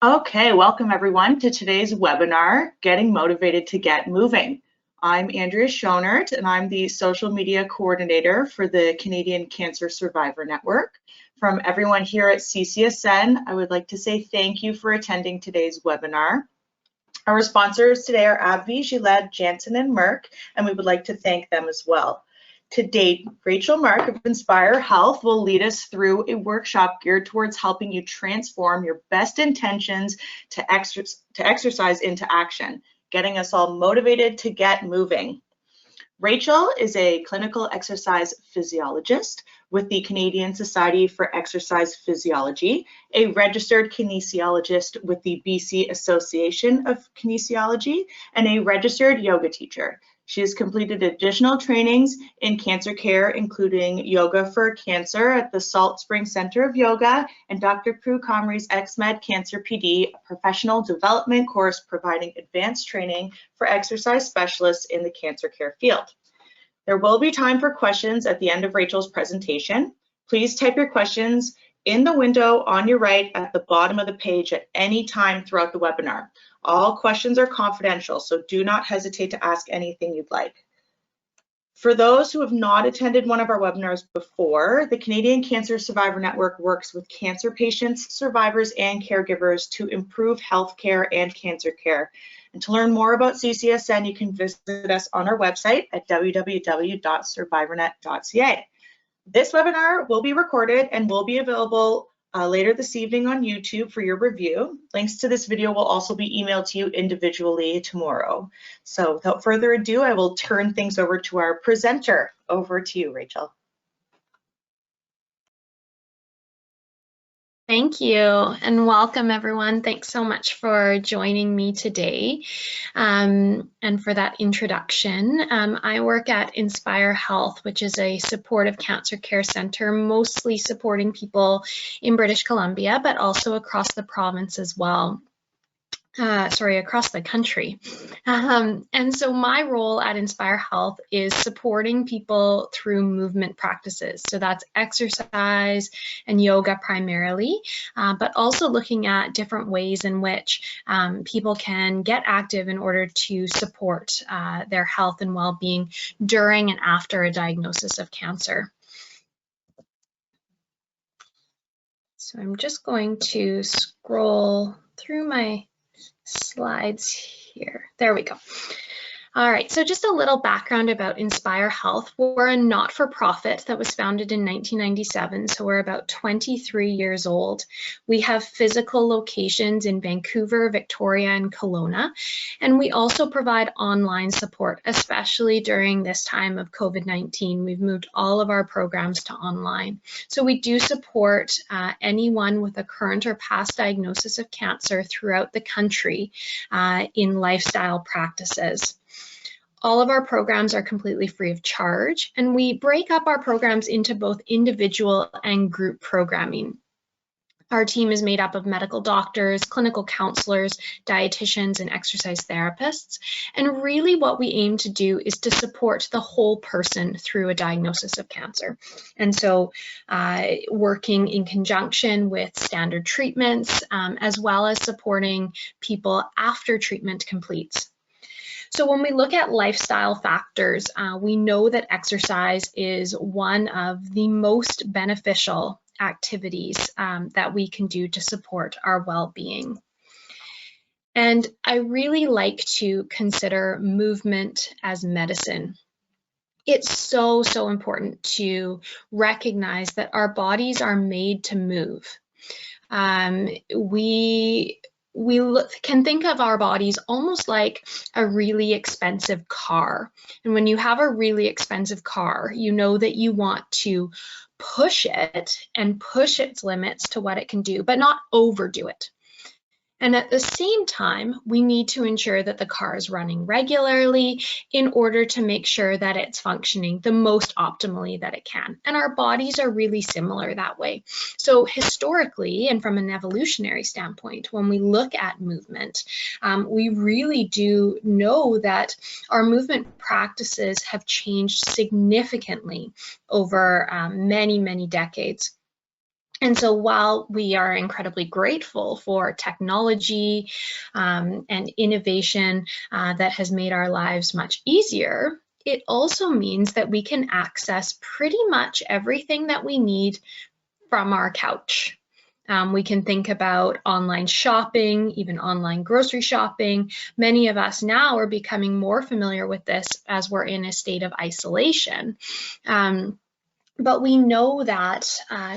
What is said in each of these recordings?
Okay, welcome everyone to today's webinar, Getting Motivated to Get Moving. I'm Andrea Schonert and I'm the social media coordinator for the Canadian Cancer Survivor Network. From everyone here at CCSN, I would like to say thank you for attending today's webinar. Our sponsors today are AbbVie, Gillette, Janssen, and Merck, and we would like to thank them as well. To date, Rachel Mark of Inspire Health will lead us through a workshop geared towards helping you transform your best intentions to exercise into action, getting us all motivated to get moving. Rachel is a clinical exercise physiologist with the Canadian Society for Exercise Physiology, a registered kinesiologist with the BC Association of Kinesiology, and a registered yoga teacher. She has completed additional trainings in cancer care, including Yoga for Cancer at the Salt Spring Center of Yoga and Dr. Prue Comrie's XMed Cancer PD, a professional development course providing advanced training for exercise specialists in the cancer care field. There will be time for questions at the end of Rachel's presentation. Please type your questions in the window on your right at the bottom of the page at any time throughout the webinar. All questions are confidential, so do not hesitate to ask anything you'd like. For those who have not attended one of our webinars before, the Canadian Cancer Survivor Network works with cancer patients, survivors, and caregivers to improve healthcare and cancer care. And to learn more about CCSN, you can visit us on our website at www.survivornet.ca. This webinar will be recorded and will be available later this evening on YouTube for your review. Links to this video will also be emailed to you individually tomorrow. So without further ado, I will turn things over to our presenter. Over to you, Rachel. Thank you and welcome everyone. Thanks so much for joining me today and for that introduction. I work at Inspire Health, which is a supportive cancer care center, mostly supporting people in British Columbia, but also across the province as well. Across the country. And so my role at Inspire Health is supporting people through movement practices. So that's exercise and yoga primarily, but also looking at different ways in which people can get active in order to support their health and well-being during and after a diagnosis of cancer. So I'm just going to scroll through my slides here. There we go. All right, so just a little background about Inspire Health. We're a not-for-profit that was founded in 1997, so we're about 23 years old. We have physical locations in Vancouver, Victoria, and Kelowna, and we also provide online support, especially during this time of COVID-19. We've moved all of our programs to online. So we do support anyone with a current or past diagnosis of cancer throughout the country in lifestyle practices. All of our programs are completely free of charge, and we break up our programs into both individual and group programming. Our team is made up of medical doctors, clinical counselors, dietitians, and exercise therapists. And really what we aim to do is to support the whole person through a diagnosis of cancer. And so working in conjunction with standard treatments, as well as supporting people after treatment completes. So when we look at lifestyle factors, we know that exercise is one of the most beneficial activities that we can do to support our well-being. And I really like to consider movement as medicine. It's so important to recognize that our bodies are made to move. We can think of our bodies almost like a really expensive car. And when you have a really expensive car, you know that you want to push it and push its limits to what it can do, but not overdo it. And at the same time, we need to ensure that the car is running regularly in order to make sure that it's functioning the most optimally that it can. And our bodies are really similar that way. So historically, and from an evolutionary standpoint, when we look at movement, we really do know that our movement practices have changed significantly over many decades. And so while we are incredibly grateful for technology and innovation that has made our lives much easier, it also means that we can access pretty much everything that we need from our couch. We can think about online shopping, even online grocery shopping. Many of us now are becoming more familiar with this as we're in a state of isolation. But we know that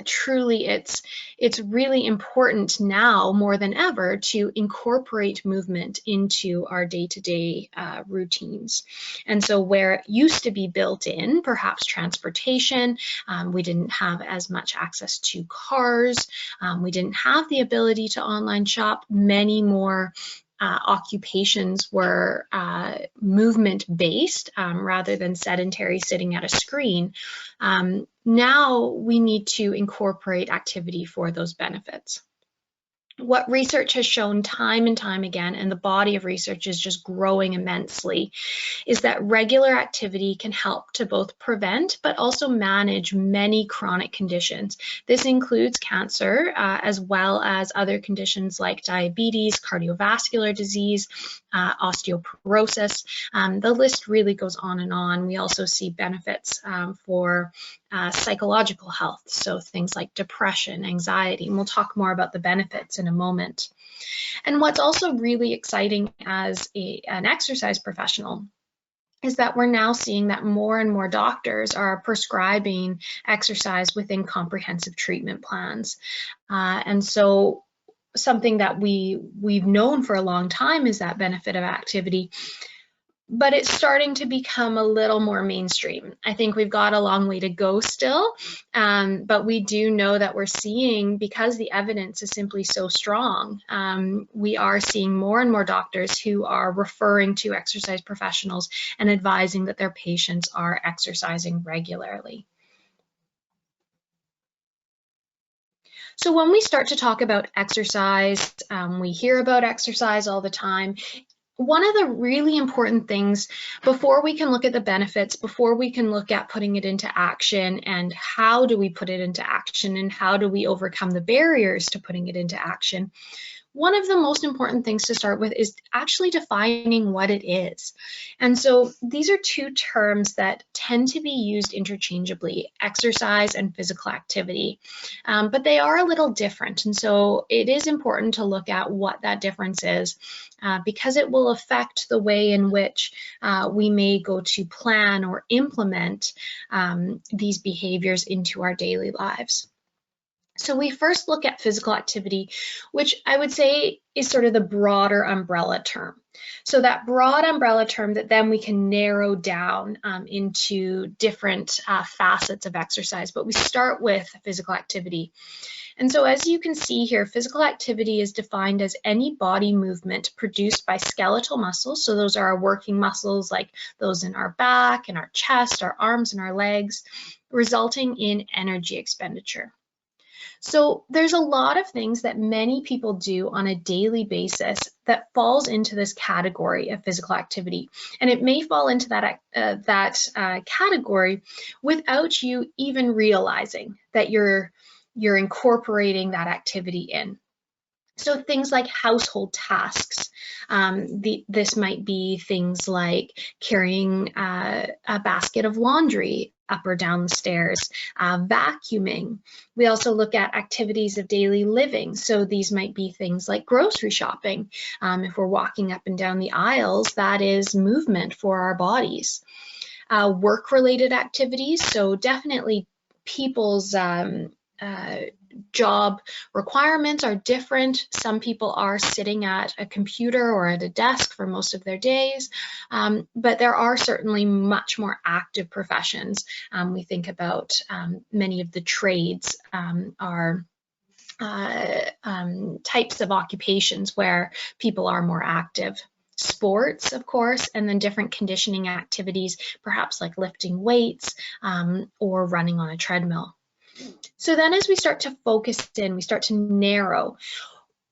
truly it's really important now more than ever to incorporate movement into our day-to-day routines. And so where it used to be built in, perhaps transportation, we didn't have as much access to cars, we didn't have the ability to online shop, many more occupations were movement-based rather than sedentary sitting at a screen. Now we need to incorporate activity for those benefits. What research has shown time and time again, and the body of research is just growing immensely, is that regular activity can help to both prevent but also manage many chronic conditions. This includes cancer as well as other conditions like diabetes, cardiovascular disease, osteoporosis. The list really goes on and on. We also see benefits for psychological health, so things like depression, anxiety, and we'll talk more about the benefits in a moment. And what's also really exciting as an exercise professional is that we're now seeing that more and more doctors are prescribing exercise within comprehensive treatment plans. And so something that we've known for a long time is that benefit of activity, but it's starting to become a little more mainstream. I think we've got a long way to go still, but we do know that we're seeing, because the evidence is simply so strong, we are seeing more and more doctors who are referring to exercise professionals and advising that their patients are exercising regularly. So when we start to talk about exercise, we hear about exercise all the time. One of the really important things before we can look at the benefits, before we can look at putting it into action and how do we put it into action and how do we overcome the barriers to putting it into action, one of the most important things to start with is actually defining what it is. And so these are two terms that tend to be used interchangeably, exercise and physical activity, but they are a little different. And so it is important to look at what that difference is because it will affect the way in which we may go to plan or implement these behaviors into our daily lives. So we first look at physical activity, which I would say is sort of the broader umbrella term. So that broad umbrella term that then we can narrow down into different facets of exercise, but we start with physical activity. And so as you can see here, physical activity is defined as any body movement produced by skeletal muscles. So those are our working muscles, like those in our back and our chest, our arms and our legs, resulting in energy expenditure. So there's a lot of things that many people do on a daily basis that falls into this category of physical activity. And it may fall into that category without you even realizing that you're incorporating that activity in. So things like household tasks. This might be things like carrying a basket of laundry up or down the stairs, vacuuming. We also look at activities of daily living. So these might be things like grocery shopping. If we're walking up and down the aisles, that is movement for our bodies. Work-related activities. So definitely people's job requirements are different. Some people are sitting at a computer or at a desk for most of their days, but there are certainly much more active professions. We think about many of the trades are types of occupations where people are more active. Sports, of course, and then different conditioning activities, perhaps like lifting weights or running on a treadmill. So then as we start to focus in, we start to narrow,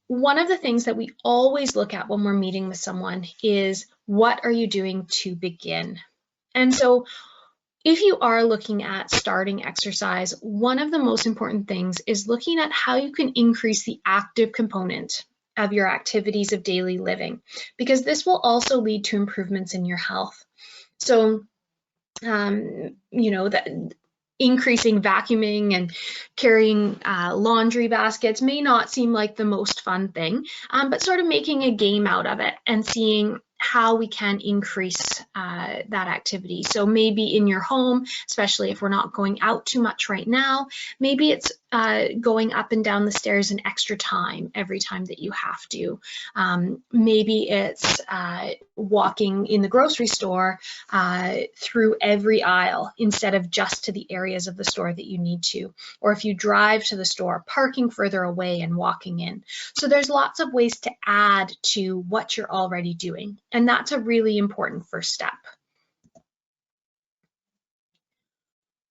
one of the things that we always look at when we're meeting with someone is, what are you doing to begin? And so If you are looking at starting exercise, one of the most important things is looking at how you can increase the active component of your activities of daily living, because this will also lead to improvements in your health. So, that increasing vacuuming and carrying laundry baskets may not seem like the most fun thing, but sort of making a game out of it and seeing how we can increase that activity. So maybe in your home, especially if we're not going out too much right now, maybe it's going up and down the stairs an extra time every time that you have to. Maybe it's walking in the grocery store through every aisle instead of just to the areas of the store that you need to. Or if you drive to the store, parking further away and walking in. So there's lots of ways to add to what you're already doing. And that's a really important first step.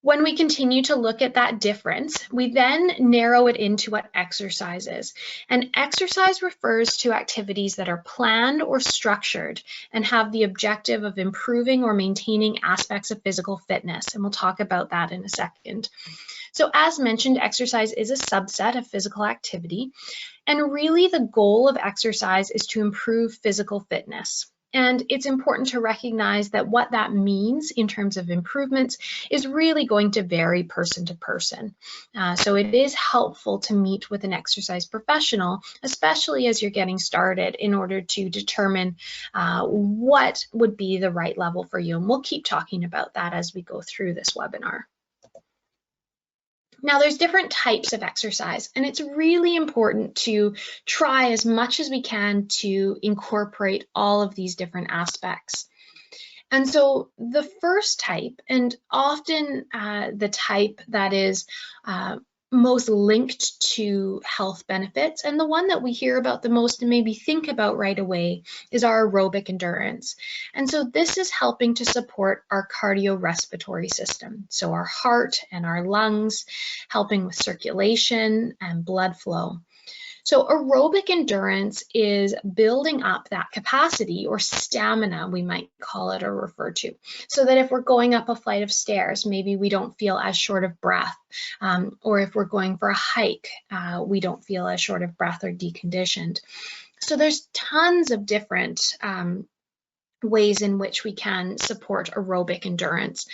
When we continue to look at that difference, we then narrow it into what exercise is. And exercise refers to activities that are planned or structured and have the objective of improving or maintaining aspects of physical fitness. And we'll talk about that in a second. So as mentioned, exercise is a subset of physical activity. And really the goal of exercise is to improve physical fitness. And it's important to recognize that what that means in terms of improvements is really going to vary person to person. So it is helpful to meet with an exercise professional, especially as you're getting started, in order to determine what would be the right level for you. And we'll keep talking about that as we go through this webinar. Now, there's different types of exercise, and it's really important to try as much as we can to incorporate all of these different aspects. And so the first type, and often the type that is most linked to health benefits, and the one that we hear about the most and maybe think about right away, is our aerobic endurance. And so this is helping to support our cardiorespiratory system, so our heart and our lungs, helping with circulation and blood flow. So aerobic endurance is building up that capacity, or stamina, we might call it or refer to, so that if we're going up a flight of stairs, maybe we don't feel as short of breath, or if we're going for a hike, we don't feel as short of breath or deconditioned. So there's tons of different ways in which we can support aerobic endurance.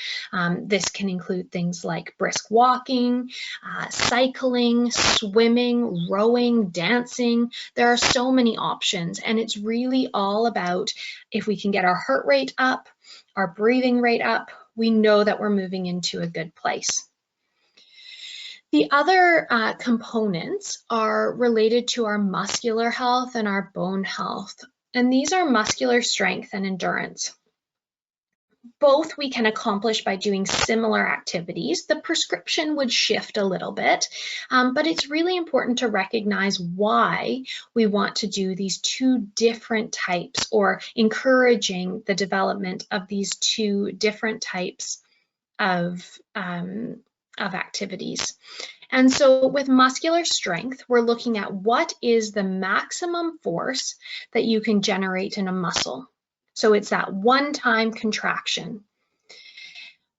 This can include things like brisk walking, cycling, swimming, rowing, dancing. There are so many options, and it's really all about, if we can get our heart rate up, our breathing rate up, we know that we're moving into a good place. The other components are related to our muscular health and our bone health. And these are muscular strength and endurance. Both we can accomplish by doing similar activities. The prescription would shift a little bit, but it's really important to recognize why we want to do these two different types, or encouraging the development of these two different types of activities. And so with muscular strength, we're looking at what is the maximum force that you can generate in a muscle. So it's that one-time contraction.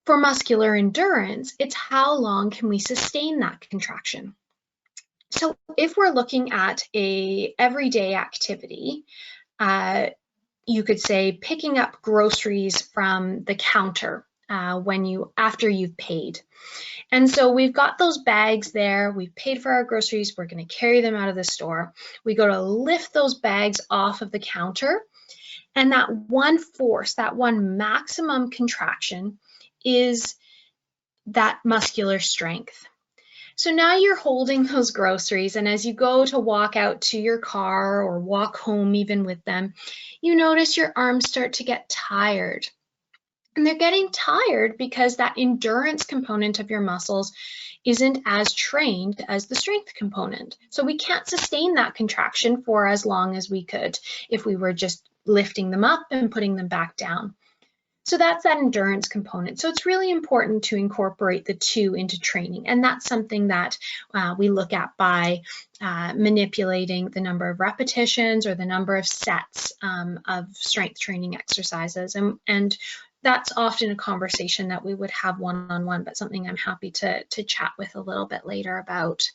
For muscular endurance, it's how long can we sustain that contraction. So if we're looking at a everyday activity, you could say picking up groceries from the counter after you've paid. And so we've got those bags there, we've paid for our groceries, we're going to carry them out of the store. We go to lift those bags off of the counter, and that one force, that one maximum contraction, is that muscular strength. So now you're holding those groceries, and as you go to walk out to your car or walk home even with them, you notice your arms start to get tired. And they're getting tired because that endurance component of your muscles isn't as trained as the strength component. So we can't sustain that contraction for as long as we could if we were just lifting them up and putting them back down. So that's that endurance component. So it's really important to incorporate the two into training. And that's something that we look at by manipulating the number of repetitions or the number of sets of strength training exercises. And that's often a conversation that we would have one-on-one, but something I'm happy to chat with a little bit later about.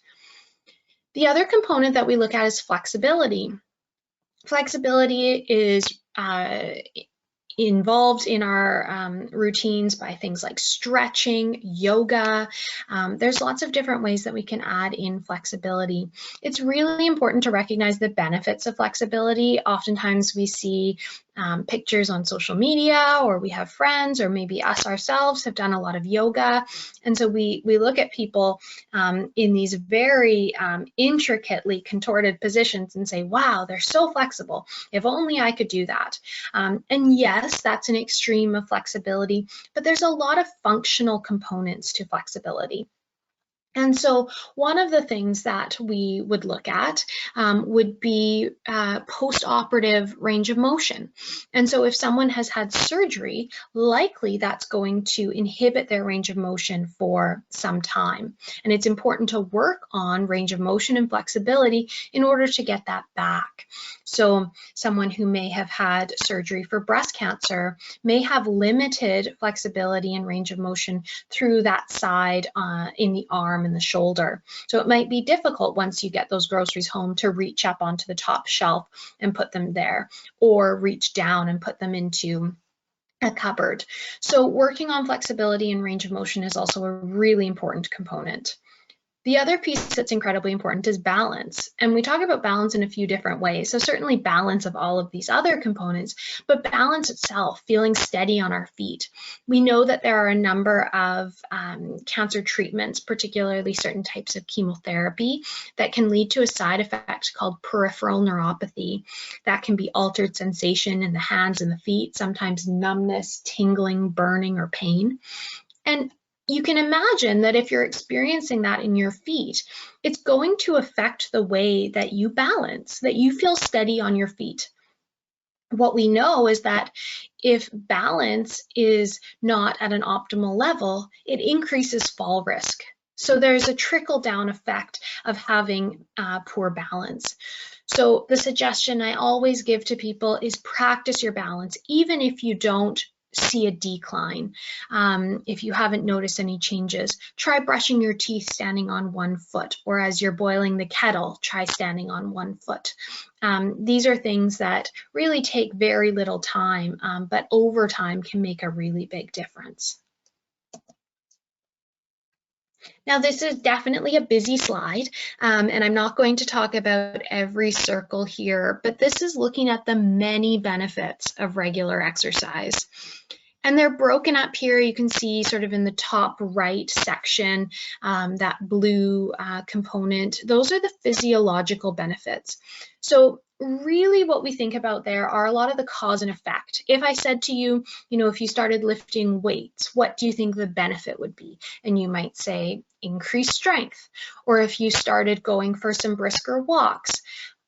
The other component that we look at is flexibility. Flexibility is involved in our routines by things like stretching, yoga. There's lots of different ways that we can add in flexibility. It's really important to recognize the benefits of flexibility. Oftentimes we see pictures on social media, or we have friends, or maybe us ourselves have done a lot of yoga. And so we look at people in these very intricately contorted positions and say, wow, they're so flexible. If only I could do that. And yes, that's an extreme of flexibility, but there's a lot of functional components to flexibility. And so one of the things that we would look at would be post-operative range of motion. And so if someone has had surgery, likely that's going to inhibit their range of motion for some time. And it's important to work on range of motion and flexibility in order to get that back. So someone who may have had surgery for breast cancer may have limited flexibility and range of motion through that side in the arm and the shoulder. So it might be difficult once you get those groceries home to reach up onto the top shelf and put them there, or reach down and put them into a cupboard. So working on flexibility and range of motion is also a really important component. The other piece that's incredibly important is balance. And we talk about balance in a few different ways. So certainly balance of all of these other components, but balance itself, feeling steady on our feet. We know that there are a number of cancer treatments, particularly certain types of chemotherapy, that can lead to a side effect called peripheral neuropathy. That can be altered sensation in the hands and the feet, sometimes numbness, tingling, burning, or pain. And you can imagine that if you're experiencing that in your feet, it's going to affect the way that you balance, that you feel steady on your feet. What we know is that if balance is not at an optimal level, it increases fall risk. So there's a trickle-down effect of having poor balance. So the suggestion I always give to people is practice your balance, even if you don't see a decline. If you haven't noticed any changes, try brushing your teeth standing on one foot, or as you're boiling the kettle, try standing on one foot. These are things that really take very little time, but over time can make a really big difference. Now, this is definitely a busy slide, and I'm not going to talk about every circle here, but this is looking at the many benefits of regular exercise. And they're broken up here. You can see sort of in the top right section, that blue component. Those are the physiological benefits. So really what we think about there are a lot of the cause and effect. If I said to you, if you started lifting weights, what do you think the benefit would be? And you might say increased strength. Or if you started going for some brisker walks,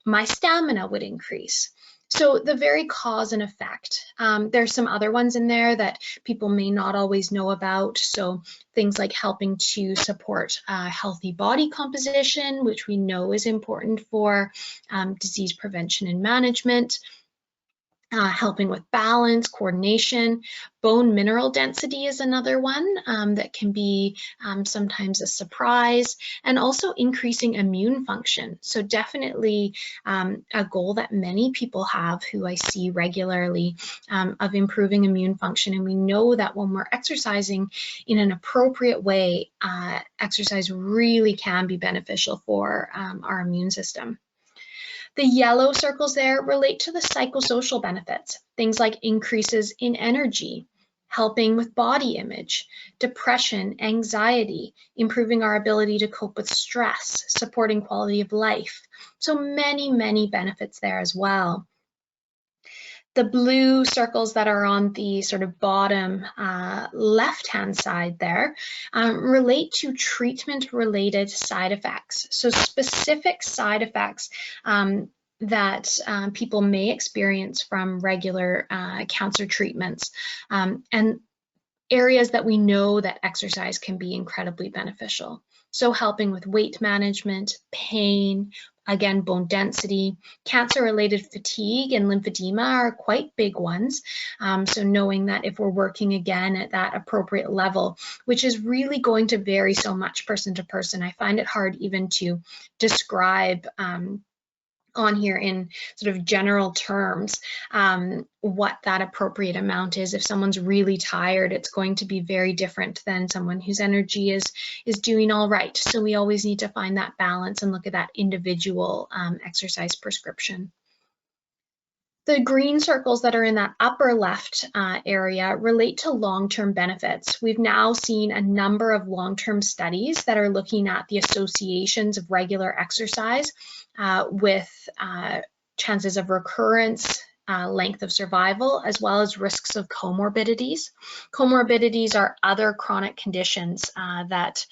my stamina would increase. So the very cause and effect. There's some other ones in there that people may not always know about. So things like helping to support healthy body composition, which we know is important for disease prevention and management. Helping with balance, coordination. Bone mineral density is another one that can be sometimes a surprise, and also increasing immune function. So definitely a goal that many people have who I see regularly of improving immune function. And we know that when we're exercising in an appropriate way, exercise really can be beneficial for our immune system. The yellow circles there relate to the psychosocial benefits, things like increases in energy, helping with body image, depression, anxiety, improving our ability to cope with stress, supporting quality of life. So many, many benefits there as well. The blue circles that are on the sort of bottom left-hand side there relate to treatment-related side effects. So specific side effects that people may experience from regular cancer treatments. And areas that we know that exercise can be incredibly beneficial. So helping with weight management, pain, again, bone density, cancer-related fatigue and lymphedema are quite big ones. So knowing that if we're working again at that appropriate level, which is really going to vary so much person to person, I find it hard even to describe on here in sort of general terms what that appropriate amount is. If someone's really tired, it's going to be very different than someone whose energy is doing all right. So we always need to find that balance and look at that individual exercise prescription. The green circles that are in that upper left area relate to long-term benefits. We've now seen a number of long-term studies that are looking at the associations of regular exercise with chances of recurrence, length of survival, as well as risks of comorbidities. Comorbidities are other chronic conditions that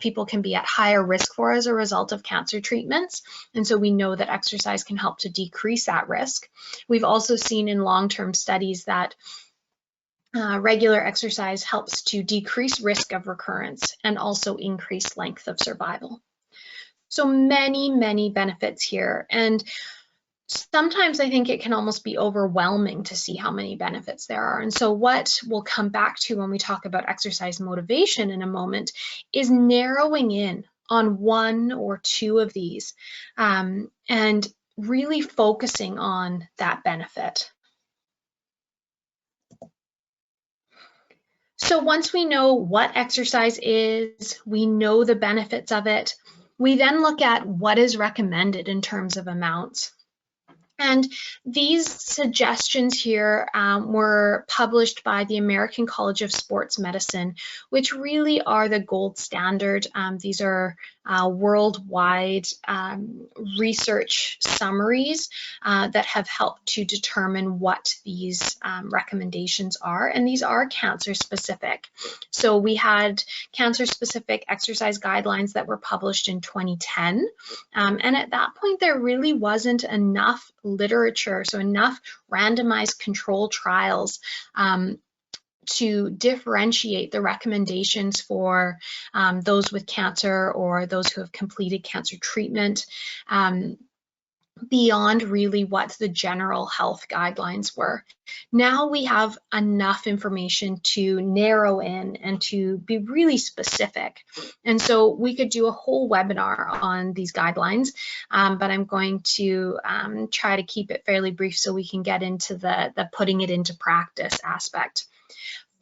people can be at higher risk for as a result of cancer treatments. And so we know that exercise can help to decrease that risk. We've also seen in long-term studies that regular exercise helps to decrease risk of recurrence and also increase length of survival. So many, many benefits here. And sometimes I think it can almost be overwhelming to see how many benefits there are. And so what we'll come back to when we talk about exercise motivation in a moment is narrowing in on one or two of these and really focusing on that benefit. So once we know what exercise is, we know the benefits of it, we then look at what is recommended in terms of amounts. And these suggestions here were published by the American College of Sports Medicine, which really are the gold standard. These are worldwide research summaries that have helped to determine what these recommendations are, and these are cancer specific. So we had cancer specific exercise guidelines that were published in 2010, and at that point there really wasn't enough literature, so enough randomized control trials to differentiate the recommendations for those with cancer or those who have completed cancer treatment beyond really what the general health guidelines were. Now we have enough information to narrow in and to be really specific. And so we could do a whole webinar on these guidelines, but I'm going to try to keep it fairly brief so we can get into the putting it into practice aspect.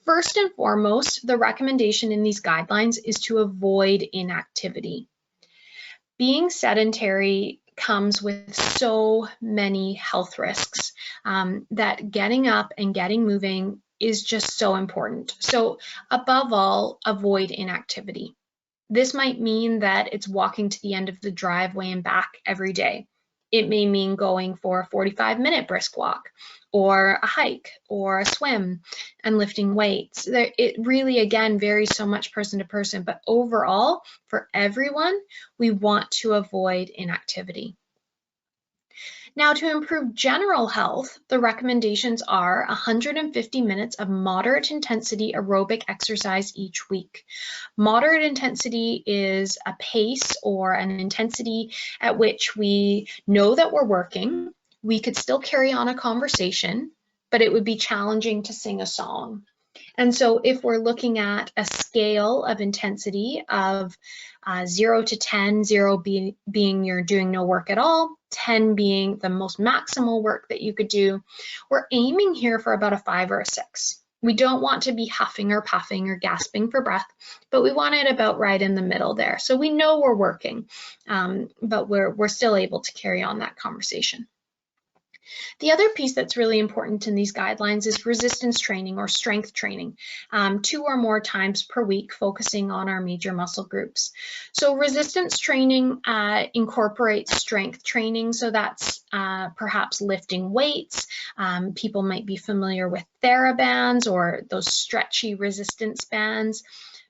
First and foremost, the recommendation in these guidelines is to avoid inactivity. Being sedentary comes with so many health risks that getting up and getting moving is just so important. So above all, avoid inactivity. This might mean that it's walking to the end of the driveway and back every day. It may mean going for a 45-minute brisk walk, or a hike, or a swim, and lifting weights. It really, again, varies so much person to person, but overall, for everyone, we want to avoid inactivity. Now, to improve general health, the recommendations are 150 minutes of moderate intensity aerobic exercise each week. Moderate intensity is a pace or an intensity at which we know that we're working. We could still carry on a conversation, but it would be challenging to sing a song. And so if we're looking at a scale of intensity of 0 to 10, 0 being you're doing no work at all, 10 being the most maximal work that you could do, we're aiming here for about a 5 or a 6. We don't want to be huffing or puffing or gasping for breath, but we want it about right in the middle there. So we know we're working, but we're still able to carry on that conversation. The other piece that's really important in these guidelines is resistance training or strength training, 2 or more times per week, focusing on our major muscle groups. So resistance training incorporates strength training, so that's perhaps lifting weights. People might be familiar with TheraBands or those stretchy resistance bands.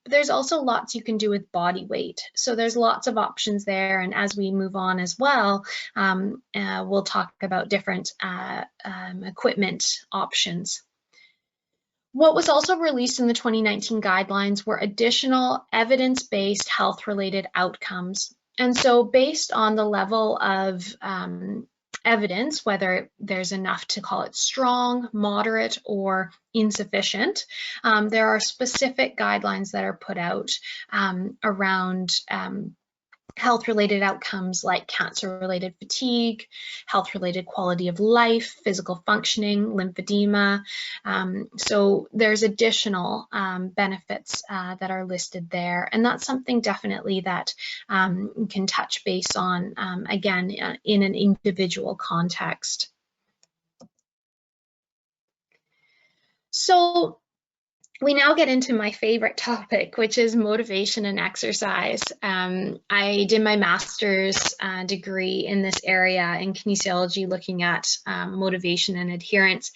But there's also lots you can do with body weight. So there's lots of options there. And as we move on as well, we'll talk about different equipment options. What was also released in the 2019 guidelines were additional evidence-based health-related outcomes. And so based on the level of evidence, whether there's enough to call it strong, moderate, or insufficient, there are specific guidelines that are put out around health-related outcomes like cancer-related fatigue, health-related quality of life, physical functioning, lymphedema. So there's additional benefits that are listed there. And that's something definitely that you can touch base on, again, in an individual context. So we now get into my favorite topic, which is motivation and exercise. I did my master's degree in this area in kinesiology, looking at motivation and adherence.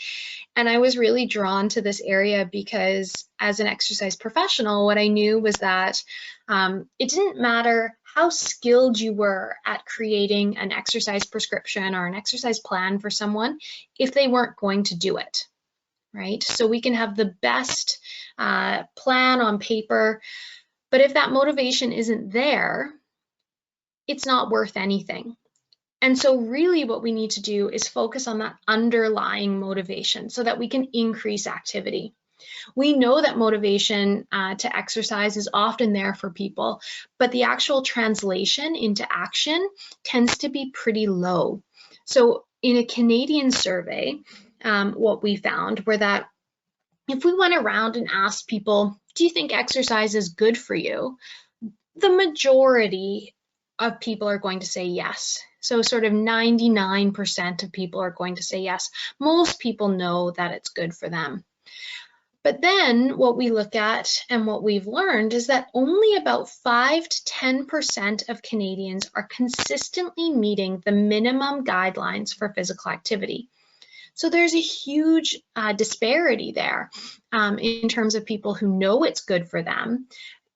And I was really drawn to this area because as an exercise professional, what I knew was that it didn't matter how skilled you were at creating an exercise prescription or an exercise plan for someone if they weren't going to do it. Right? So we can have the best plan on paper, but if that motivation isn't there, it's not worth anything. And so really what we need to do is focus on that underlying motivation so that we can increase activity. We know that motivation to exercise is often there for people, but the actual translation into action tends to be pretty low. So in a Canadian survey, what we found were that if we went around and asked people, do you think exercise is good for you? The majority of people are going to say yes. So sort of 99% of people are going to say yes. Most people know that it's good for them. But then what we look at and what we've learned is that only about 5 to 10% of Canadians are consistently meeting the minimum guidelines for physical activity. So there's a huge disparity there in terms of people who know it's good for them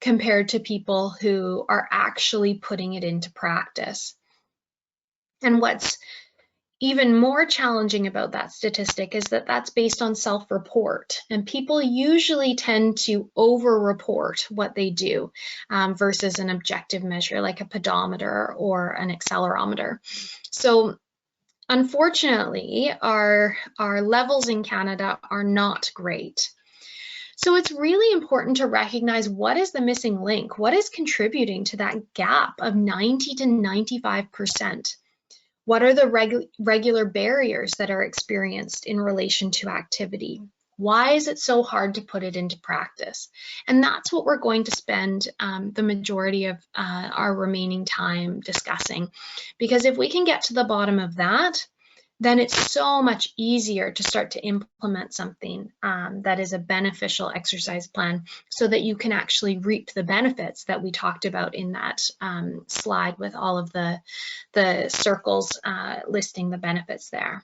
compared to people who are actually putting it into practice. And what's even more challenging about that statistic is that that's based on self-report, and people usually tend to over-report what they do versus an objective measure like a pedometer or an accelerometer. So unfortunately, our levels in Canada are not great. So it's really important to recognize what is the missing link, what is contributing to that gap of 90 to 95%. What are the regular barriers that are experienced in relation to activity? Why is it so hard to put it into practice? And that's what we're going to spend the majority of our remaining time discussing. Because if we can get to the bottom of that, then it's so much easier to start to implement something that is a beneficial exercise plan so that you can actually reap the benefits that we talked about in that slide with all of the circles listing the benefits there.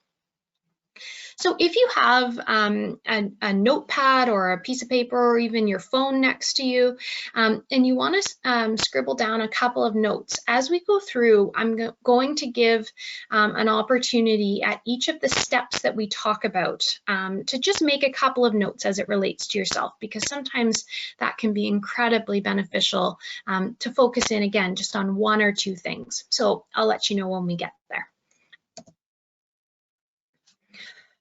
So if you have a notepad or a piece of paper or even your phone next to you, and you want to scribble down a couple of notes, as we go through, I'm going to give an opportunity at each of the steps that we talk about to just make a couple of notes as it relates to yourself, because sometimes that can be incredibly beneficial to focus in, again, just on one or two things. So I'll let you know when we get there.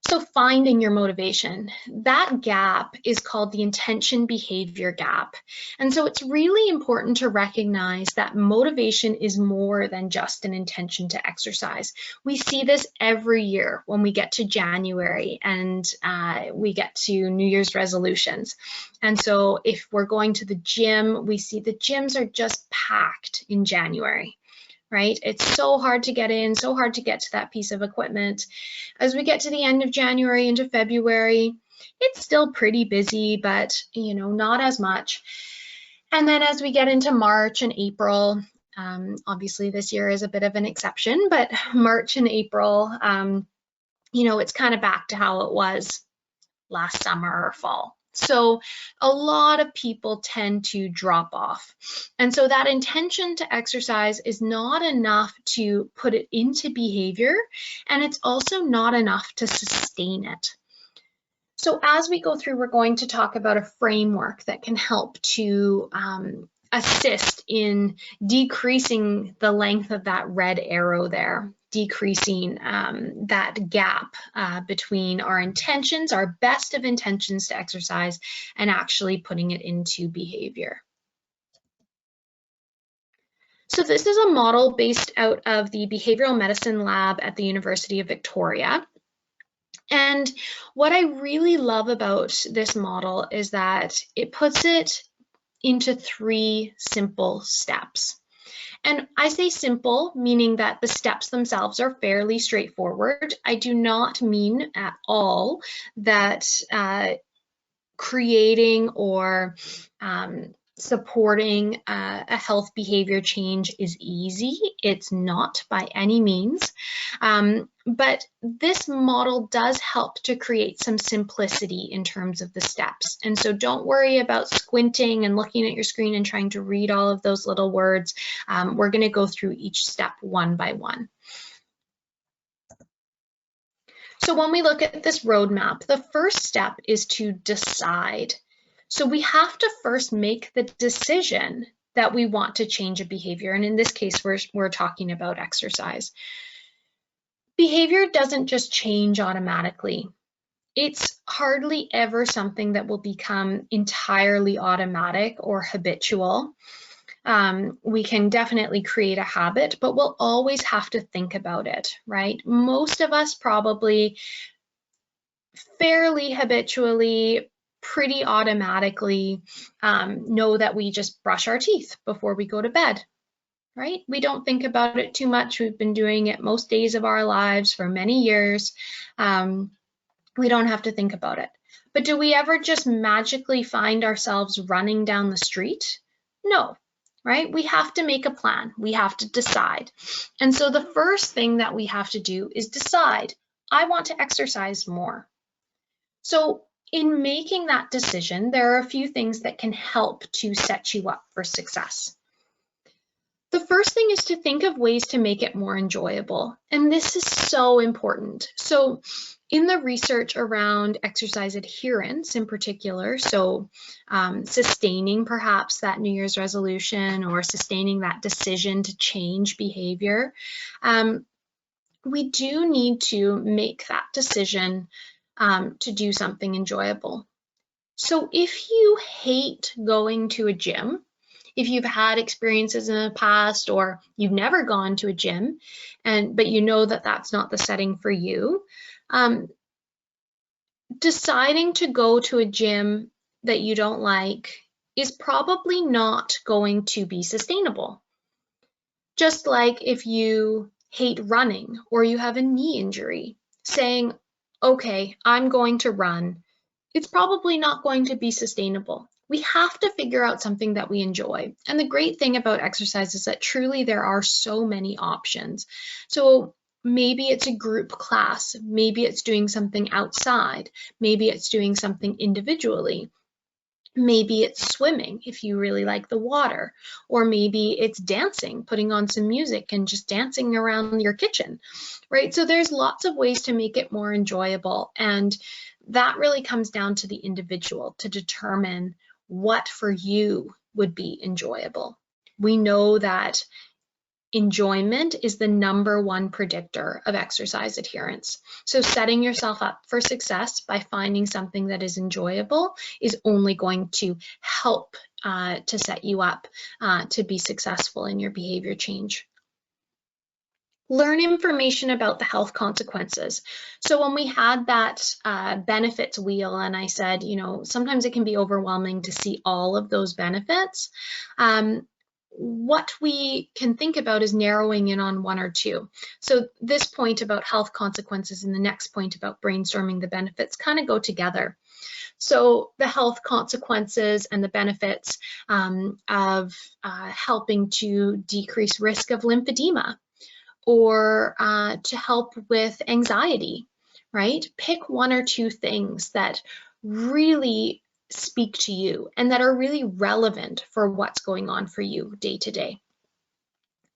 So finding your motivation, that gap is called the intention-behaviour gap. And so it's really important to recognize that motivation is more than just an intention to exercise. We see this every year when we get to January and we get to New Year's resolutions. And so if we're going to the gym, we see the gyms are just packed in January. Right? It's so hard to get in, so hard to get to that piece of equipment. As we get to the end of January into February, it's still pretty busy, but not as much. And then as we get into March and April, obviously this year is a bit of an exception, but March and April, it's kind of back to how it was last summer or fall. So a lot of people tend to drop off. And so that intention to exercise is not enough to put it into behavior, and it's also not enough to sustain it. So as we go through, we're going to talk about a framework that can help to assist in decreasing the length of that red arrow there, decreasing that gap between our intentions, our best of intentions to exercise, and actually putting it into behavior. So this is a model based out of the Behavioral Medicine Lab at the University of Victoria. And what I really love about this model is that it puts it into 3 simple steps. And I say simple, meaning that the steps themselves are fairly straightforward. I do not mean at all that creating or supporting a health behavior change is easy. It's not by any means. But this model does help to create some simplicity in terms of the steps. And so don't worry about squinting and looking at your screen and trying to read all of those little words. We're going to go through each step one by one. So when we look at this roadmap, the first step is to decide. So we have to first make the decision that we want to change a behavior. And in this case, we're talking about exercise. Behavior doesn't just change automatically. It's hardly ever something that will become entirely automatic or habitual. We can definitely create a habit, but we'll always have to think about it, right? Most of us probably fairly habitually, pretty automatically know that we just brush our teeth before we go to bed, right? We don't think about it too much. We've been doing it most days of our lives for many years. We don't have to think about it. But do we ever just magically find ourselves running down the street? No, right? We have to make a plan. We have to decide. And so the first thing that we have to do is decide, I want to exercise more. So in making that decision, there are a few things that can help to set you up for success. The first thing is to think of ways to make it more enjoyable. And this is so important. So in the research around exercise adherence in particular, so sustaining perhaps that New Year's resolution or sustaining that decision to change behavior, we do need to make that decision to do something enjoyable. So if you hate going to a gym, if you've had experiences in the past or you've never gone to a gym, but you know that that's not the setting for you, deciding to go to a gym that you don't like is probably not going to be sustainable. Just like if you hate running or you have a knee injury, saying, okay, I'm going to run, it's probably not going to be sustainable. We have to figure out something that we enjoy. And the great thing about exercise is that truly there are so many options. So maybe it's a group class, maybe it's doing something outside, maybe it's doing something individually. Maybe it's swimming if you really like the water, or maybe it's dancing, putting on some music and just dancing around your kitchen, right? So there's lots of ways to make it more enjoyable. And that really comes down to the individual to determine what for you would be enjoyable. We know that enjoyment is the #1 predictor of exercise adherence. So setting yourself up for success by finding something that is enjoyable is only going to help to set you up to be successful in your behavior change. Learn information about the health consequences. So when we had that benefits wheel and I said, you know, sometimes it can be overwhelming to see all of those benefits. What we can think about is narrowing in on 1 or 2. So this point about health consequences and the next point about brainstorming the benefits kind of go together. So the health consequences and the benefits of helping to decrease risk of lymphedema or to help with anxiety, right? Pick 1 or 2 things that really speak to you and that are really relevant for what's going on for you day to day.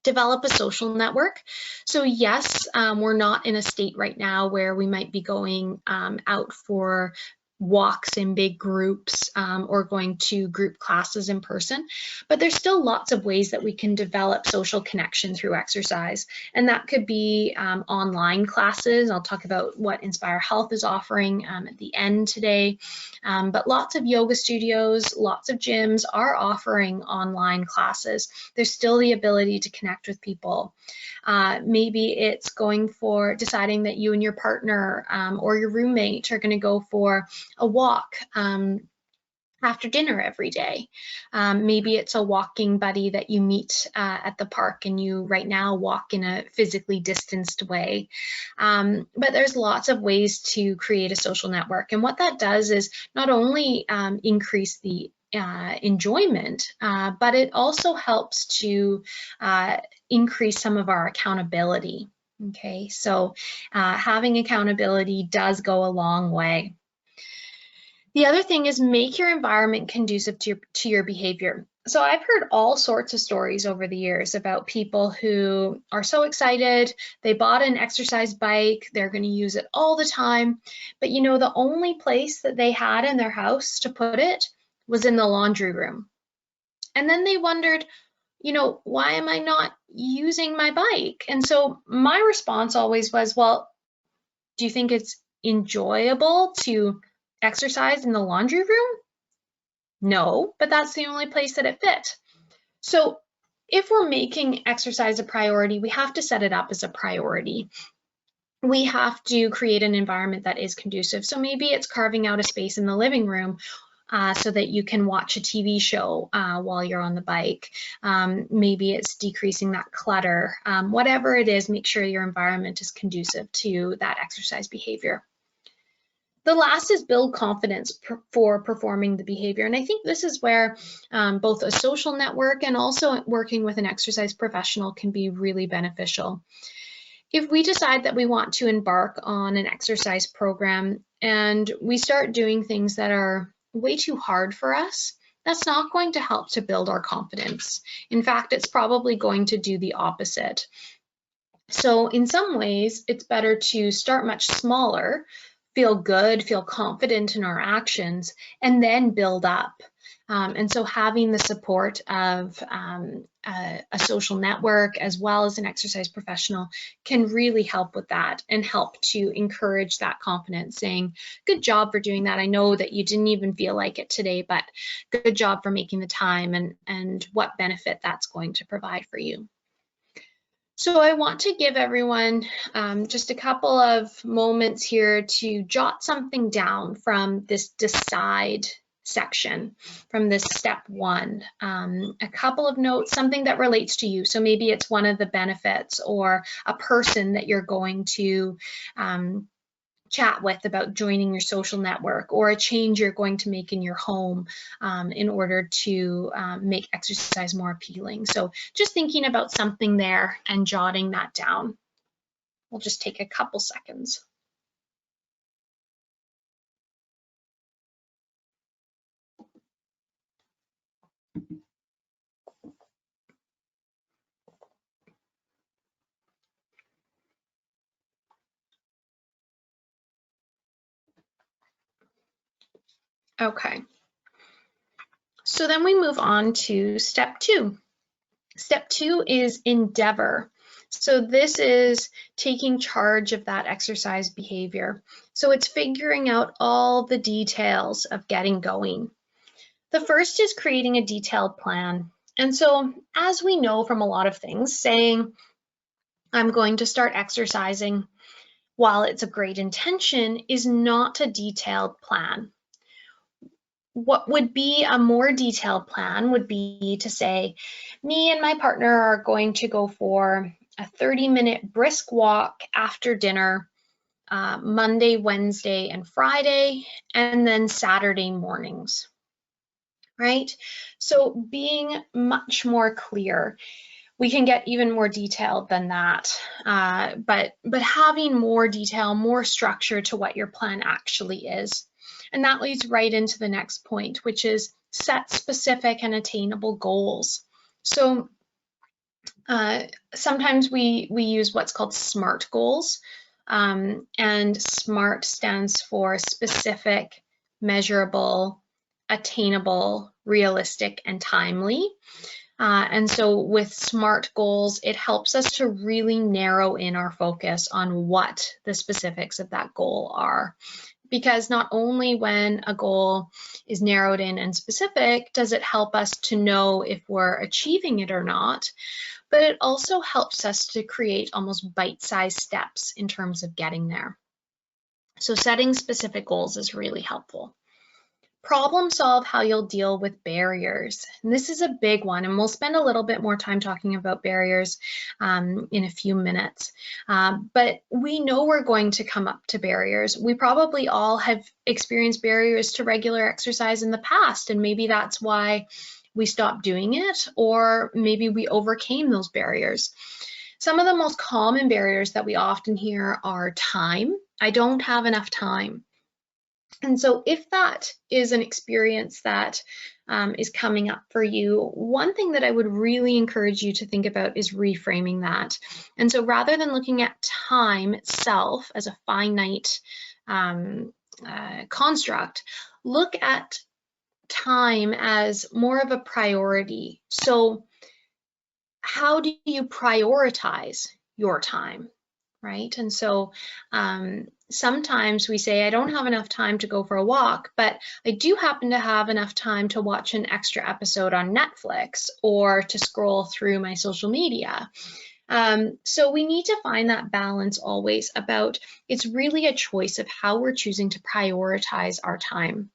Develop a social network. So yes, we're not in a state right now where we might be going out for walks in big groups or going to group classes in person, but there's still lots of ways that we can develop social connection through exercise. And that could be online classes. I'll talk about what Inspire Health is offering at the end today. But lots of yoga studios, lots of gyms are offering online classes. There's still the ability to connect with people. Maybe it's going for deciding that you and your partner or your roommate are going to go for a walk after dinner every day. Maybe it's a walking buddy that you meet at the park and you right now walk in a physically distanced way. But there's lots of ways to create a social network. And what that does is not only increase the enjoyment, but it also helps to increase some of our accountability. Okay, so having accountability does go a long way. The other thing is make your environment conducive to your behavior. So I've heard all sorts of stories over the years about people who are so excited, they bought an exercise bike, they're going to use it all the time, but you know, the only place that they had in their house to put it was in the laundry room. And then they wondered, you know, why am I not using my bike? And so my response always was, well, do you think it's enjoyable to exercise in the laundry room? No, but that's the only place that it fit. So if we're making exercise a priority, we have to set it up as a priority. We have to create an environment that is conducive. So maybe it's carving out a space in the living room so that you can watch a TV show while you're on the bike. Maybe it's decreasing that clutter. Whatever it is, make sure your environment is conducive to that exercise behavior. The last is build confidence for performing the behavior. And I think this is where both a social network and also working with an exercise professional can be really beneficial. If we decide that we want to embark on an exercise program and we start doing things that are way too hard for us, that's not going to help to build our confidence. In fact, it's probably going to do the opposite. So in some ways, it's better to start much smaller, feel good, feel confident in our actions, and then build up. And so having the support of a social network as well as an exercise professional can really help with that and help to encourage that confidence, saying, good job for doing that. I know that you didn't even feel like it today, but good job for making the time and what benefit that's going to provide for you. So I want to give everyone just a couple of moments here to jot something down from this decide section, from this step one. A couple of notes, something that relates to you. So maybe it's one of the benefits or a person that you're going to chat with about joining your social network, or a change you're going to make in your home in order to make exercise more appealing. So just thinking about something there and jotting that down. We'll just take a couple seconds. Okay, so then we move on to step two. Step two is endeavor. So this is taking charge of that exercise behavior. So it's figuring out all the details of getting going. The first is creating a detailed plan. And so as we know from a lot of things, saying I'm going to start exercising, while it's a great intention, is not a detailed plan. What would be a more detailed plan would be to say, me and my partner are going to go for a 30-minute brisk walk after dinner, Monday, Wednesday, and Friday, and then Saturday mornings, right? So being much more clear. We can get even more detailed than that, but having more detail, more structure to what your plan actually is. And that leads right into the next point, which is set specific and attainable goals. So sometimes we use what's called SMART goals, and SMART stands for specific, measurable, attainable, realistic, and timely. And so with SMART goals, it helps us to really narrow in our focus on what the specifics of that goal are. Because not only when a goal is narrowed in and specific does it help us to know if we're achieving it or not, but it also helps us to create almost bite-sized steps in terms of getting there. So setting specific goals is really helpful. Problem solve how you'll deal with barriers. And this is a big one, and we'll spend a little bit more time talking about barriers in a few minutes. But we know we're going to come up to barriers. We probably all have experienced barriers to regular exercise in the past, and maybe that's why we stopped doing it, or maybe we overcame those barriers. Some of the most common barriers that we often hear are time. I don't have enough time. And so if that is an experience that is coming up for you, one thing that I would really encourage you to think about is reframing that. And so rather than looking at time itself as a finite construct, look at time as more of a priority. So how do you prioritize your time? Right? And so sometimes we say, I don't have enough time to go for a walk, but I do happen to have enough time to watch an extra episode on Netflix or to scroll through my social media. So we need to find that balance always about, it's really a choice of how we're choosing to prioritize our time.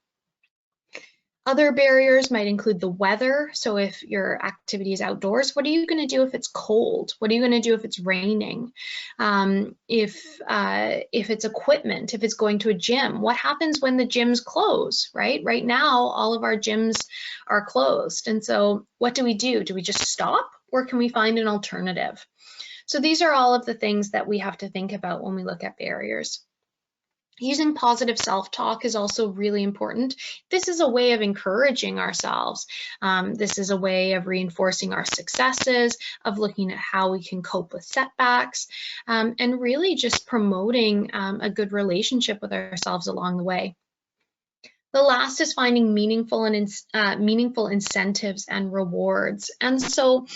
Other barriers might include the weather. So if your activity is outdoors, what are you going to do if it's cold? What are you going to do if it's raining? If it's equipment, if it's going to a gym, what happens when the gyms close, right? Right now, all of our gyms are closed. And so what do we do? Do we just stop, or can we find an alternative? So these are all of the things that we have to think about when we look at barriers. Using positive self-talk is also really important. This is a way of encouraging ourselves. This is a way of reinforcing our successes, of looking at how we can cope with setbacks, and really just promoting a good relationship with ourselves along the way. The last is finding meaningful incentives and rewards. And so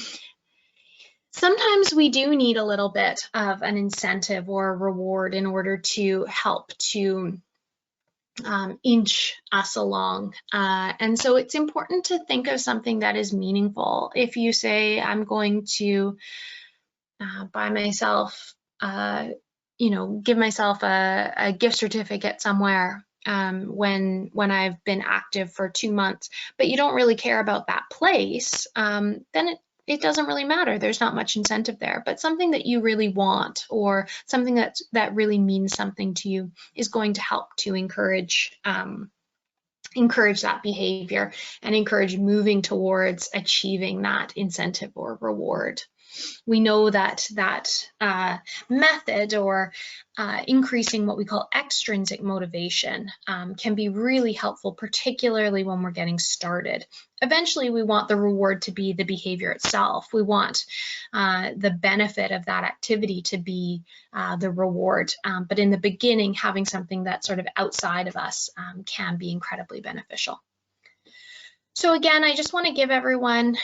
sometimes we do need a little bit of an incentive or a reward in order to help to inch us along. And so it's important to think of something that is meaningful. If you say, I'm going to buy myself, give myself a gift certificate somewhere when I've been active for 2 months, but you don't really care about that place, then it doesn't really matter. There's not much incentive there, but something that you really want, or something that really means something to you, is going to help to encourage that behavior and encourage moving towards achieving that incentive or reward. We know that method, or increasing what we call extrinsic motivation, can be really helpful, particularly when we're getting started. Eventually, we want the reward to be the behavior itself. We want the benefit of that activity to be the reward. But in the beginning, having something that's sort of outside of us can be incredibly beneficial. So again, I just want to give everyone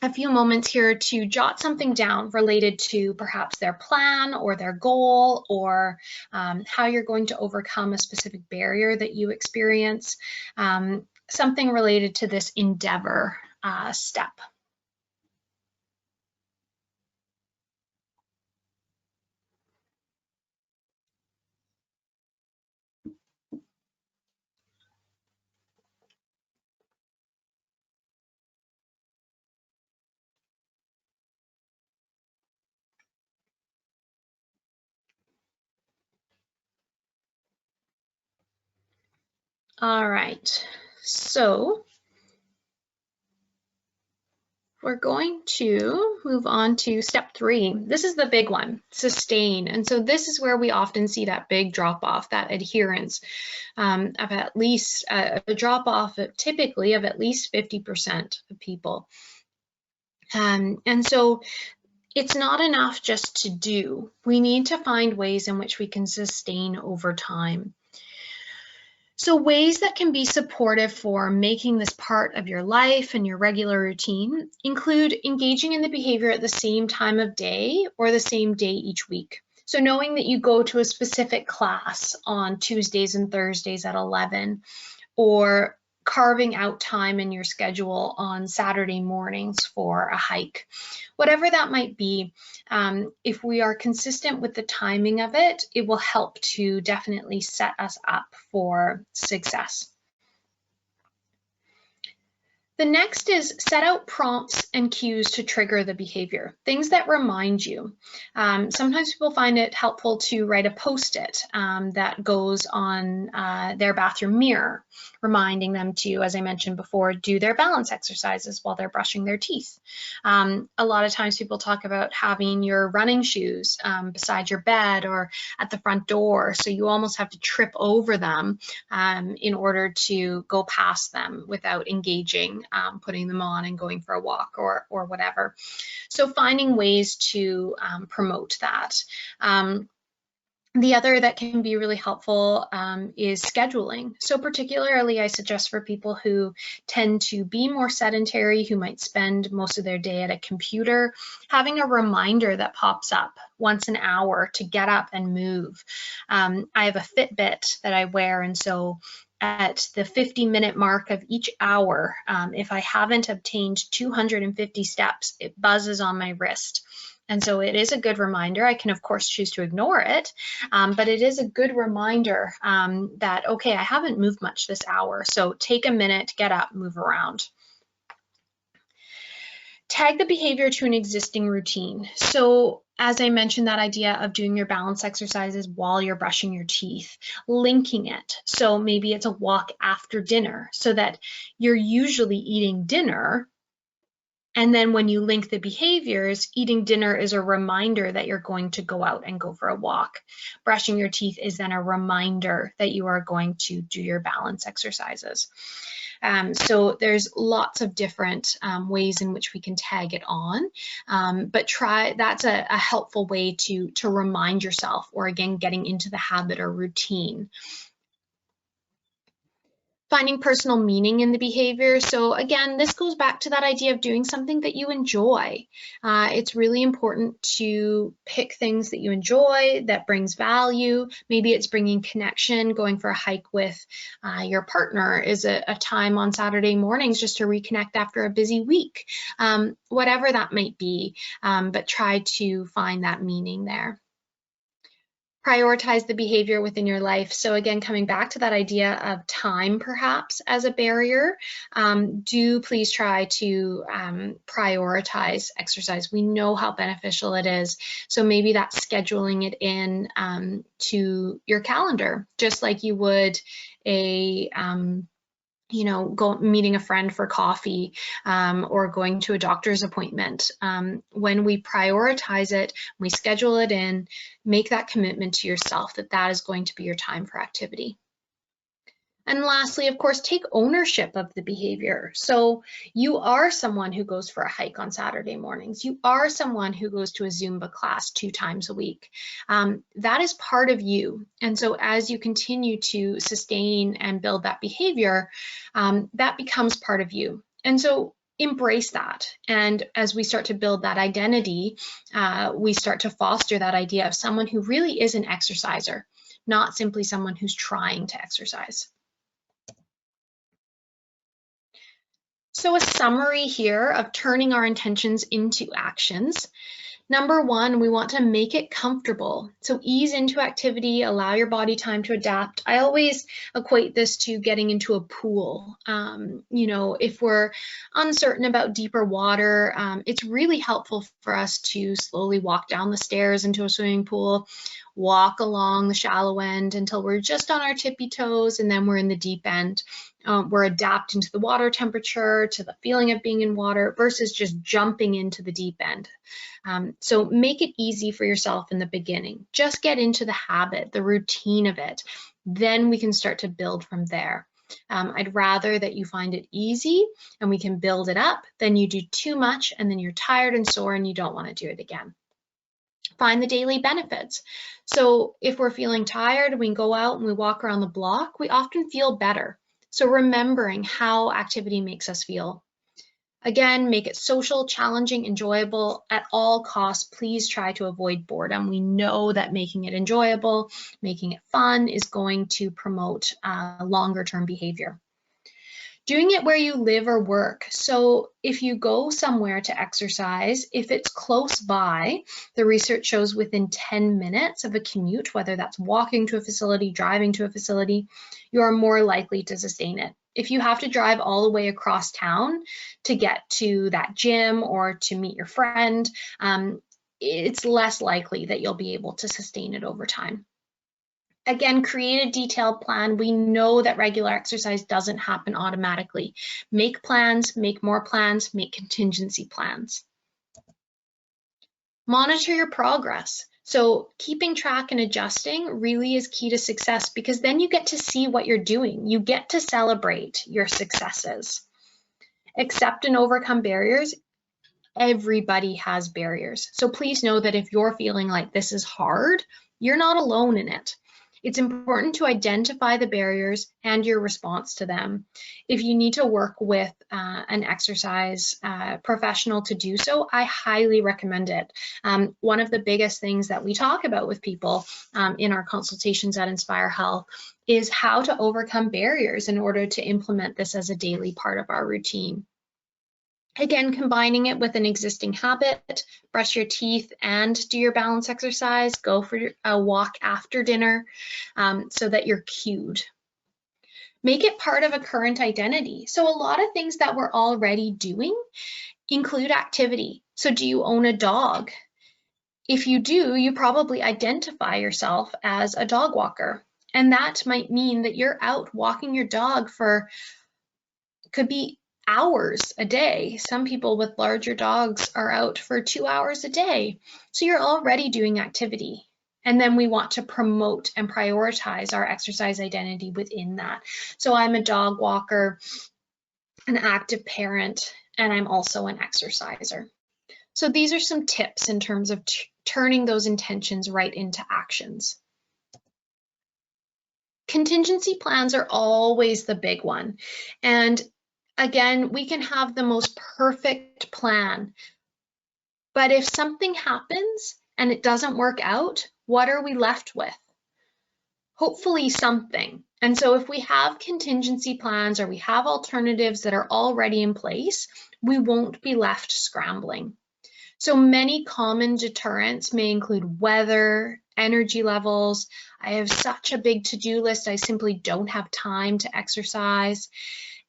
a few moments here to jot something down related to perhaps their plan or their goal, or how you're going to overcome a specific barrier that you experience, something related to this endeavor step. All right, so we're going to move on to step 3. This is the big one, sustain. And so this is where we often see that big drop off, that adherence of at least a drop off typically of at least 50% of people. And so it's not enough just to do. We need to find ways in which we can sustain over time. So ways that can be supportive for making this part of your life and your regular routine include engaging in the behavior at the same time of day or the same day each week. So knowing that you go to a specific class on Tuesdays and Thursdays at 11, or carving out time in your schedule on Saturday mornings for a hike. Whatever that might be, if we are consistent with the timing of it, it will help to definitely set us up for success. The next is set out prompts and cues to trigger the behavior, things that remind you. Sometimes people find it helpful to write a Post-it that goes on their bathroom mirror, reminding them to, as I mentioned before, do their balance exercises while they're brushing their teeth. A lot of times people talk about having your running shoes beside your bed or at the front door, so you almost have to trip over them in order to go past them without engaging, putting them on and going for a walk or whatever. So finding ways to promote that. The other that can be really helpful is scheduling. So particularly I suggest for people who tend to be more sedentary, who might spend most of their day at a computer, having a reminder that pops up once an hour to get up and move. I have a Fitbit that I wear, and so at the 50-minute mark of each hour, if I haven't obtained 250 steps, it buzzes on my wrist. And so it is a good reminder. I can, of course, choose to ignore it, but it is a good reminder that, okay, I haven't moved much this hour, so take a minute, get up, move around. Tag the behavior to an existing routine. So as I mentioned, that idea of doing your balance exercises while you're brushing your teeth, linking it. So maybe it's a walk after dinner so that you're usually eating dinner. And then when you link the behaviors, eating dinner is a reminder that you're going to go out and go for a walk. Brushing your teeth is then a reminder that you are going to do your balance exercises. So there's lots of different ways in which we can tag it on, but that's a helpful way to remind yourself, or again, getting into the habit or routine. Finding personal meaning in the behavior. So again, this goes back to that idea of doing something that you enjoy. It's really important to pick things that you enjoy, that brings value. Maybe it's bringing connection. Going for a hike with your partner is a time on Saturday mornings just to reconnect after a busy week. Whatever that might be, but try to find that meaning there. Prioritize the behavior within your life. So again, coming back to that idea of time perhaps as a barrier, do please try to prioritize exercise. We know how beneficial it is. So maybe that's scheduling it in to your calendar, just like you would a meeting a friend for coffee or going to a doctor's appointment. When we prioritize it, we schedule it in, make that commitment to yourself that that is going to be your time for activity. And lastly, of course, take ownership of the behavior. So you are someone who goes for a hike on Saturday mornings. You are someone who goes to a Zumba class 2 times a week. That is part of you. And so as you continue to sustain and build that behavior, that becomes part of you. And so embrace that. And as we start to build that identity, we start to foster that idea of someone who really is an exerciser, not simply someone who's trying to exercise. So a summary here of turning our intentions into actions. Number 1, we want to make it comfortable. So ease into activity, allow your body time to adapt. I always equate this to getting into a pool. If we're uncertain about deeper water, it's really helpful for us to slowly walk down the stairs into a swimming pool, walk along the shallow end until we're just on our tippy toes, and then we're in the deep end. We're adapting to the water temperature, to the feeling of being in water, versus just jumping into the deep end. So make it easy for yourself in the beginning. Just get into the habit, the routine of it. Then we can start to build from there. I'd rather that you find it easy and we can build it up than you do too much and then you're tired and sore and you don't want to do it again. Find the daily benefits. So if we're feeling tired, we can go out and we walk around the block, we often feel better. So remembering how activity makes us feel. Again, make it social, challenging, enjoyable at all costs. Please try to avoid boredom. We know that making it enjoyable, making it fun is going to promote longer term behavior. Doing it where you live or work. So if you go somewhere to exercise, if it's close by, the research shows within 10 minutes of a commute, whether that's walking to a facility, driving to a facility, you are more likely to sustain it. If you have to drive all the way across town to get to that gym or to meet your friend, it's less likely that you'll be able to sustain it over time. Again, create a detailed plan. We know that regular exercise doesn't happen automatically. Make plans, make more plans, make contingency plans. Monitor your progress. So keeping track and adjusting really is key to success, because then you get to see what you're doing. You get to celebrate your successes. Accept and overcome barriers. Everybody has barriers. So please know that if you're feeling like this is hard, you're not alone in it. It's important to identify the barriers and your response to them. If you need to work with an exercise professional to do so, I highly recommend it. One of the biggest things that we talk about with people in our consultations at Inspire Health is how to overcome barriers in order to implement this as a daily part of our routine. Again, combining it with an existing habit, brush your teeth and do your balance exercise, go for a walk after dinner so that you're cued. Make it part of a current identity. So a lot of things that we're already doing include activity. So do you own a dog? If you do, you probably identify yourself as a dog walker. And that might mean that you're out walking your dog for, could be hours a day. Some people with larger dogs are out for 2 hours a day. So you're already doing activity. And then we want to promote and prioritize our exercise identity within that. So I'm a dog walker, an active parent, and I'm also an exerciser. So these are some tips in terms of turning those intentions right into actions. Contingency plans are always the big one. And again, we can have the most perfect plan, but if something happens and it doesn't work out, what are we left with? Hopefully something. And so if we have contingency plans or we have alternatives that are already in place, we won't be left scrambling. So many common deterrents may include weather, energy levels. I have such a big to-do list, I simply don't have time to exercise.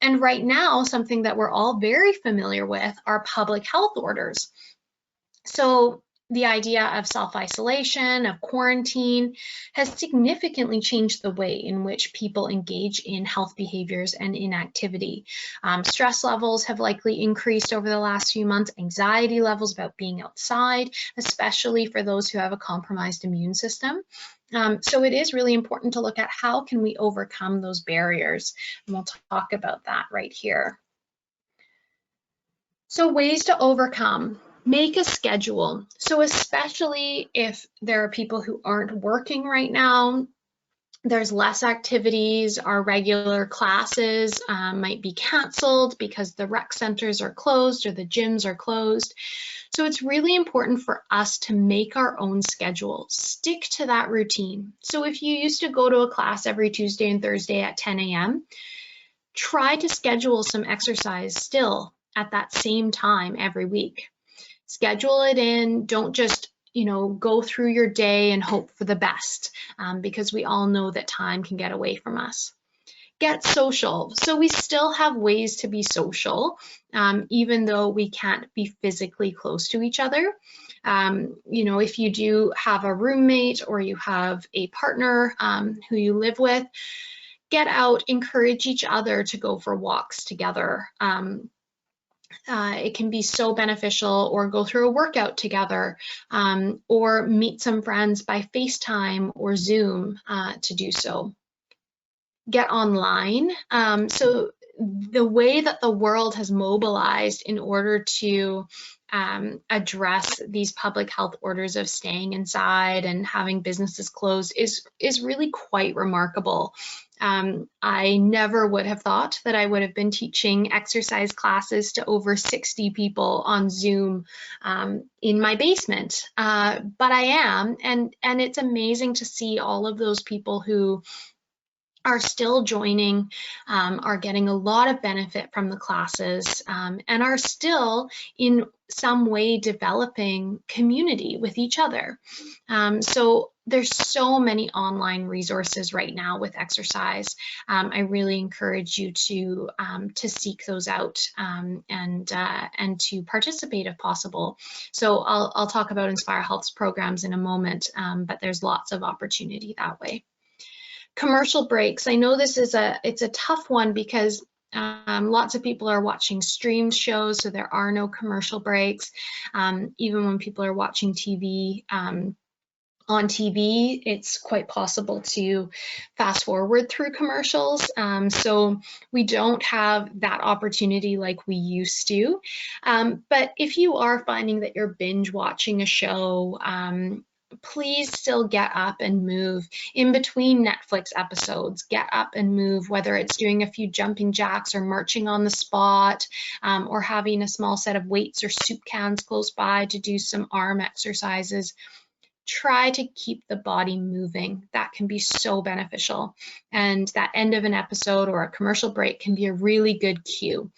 And right now, something that we're all very familiar with are public health orders. So the idea of self-isolation, of quarantine, has significantly changed the way in which people engage in health behaviors and inactivity. Stress levels have likely increased over the last few months, anxiety levels about being outside, especially for those who have a compromised immune system. So it is really important to look at how can we overcome those barriers, and we'll talk about that right here. So ways to overcome. Make a schedule. So especially if there are people who aren't working right now, there's less activities, our regular classes might be canceled because the rec centers are closed or the gyms are closed. So it's really important for us to make our own schedule, stick to that routine. So if you used to go to a class every Tuesday and Thursday at 10 a.m., try to schedule some exercise still at that same time every week. Schedule it in, don't just go through your day and hope for the best, because we all know that time can get away from us. Get social. So we still have ways to be social, even though we can't be physically close to each other. If you do have a roommate or you have a partner who you live with, get out, encourage each other to go for walks together. It can be so beneficial, or go through a workout together, or meet some friends by FaceTime or Zoom to do so. Get online. So the way that the world has mobilized in order to address these public health orders of staying inside and having businesses closed is really quite remarkable. I never would have thought that I would have been teaching exercise classes to over 60 people on Zoom in my basement, but I am, and it's amazing to see all of those people who are still joining, are getting a lot of benefit from the classes, and are still in some way developing community with each other. So there's so many online resources right now with exercise. I really encourage you to seek those out and to participate if possible. So I'll talk about Inspire Health's programs in a moment, but there's lots of opportunity that way. Commercial breaks. I know this is it's a tough one because lots of people are watching streamed shows, so there are no commercial breaks. Even when people are watching TV, on TV, it's quite possible to fast forward through commercials. So we don't have that opportunity like we used to. But if you are finding that you're binge watching a show, please still get up and move in between Netflix episodes. Get up and move, whether it's doing a few jumping jacks or marching on the spot, or having a small set of weights or soup cans close by to do some arm exercises. Try to keep the body moving. That can be so beneficial. And that end of an episode or a commercial break can be a really good cue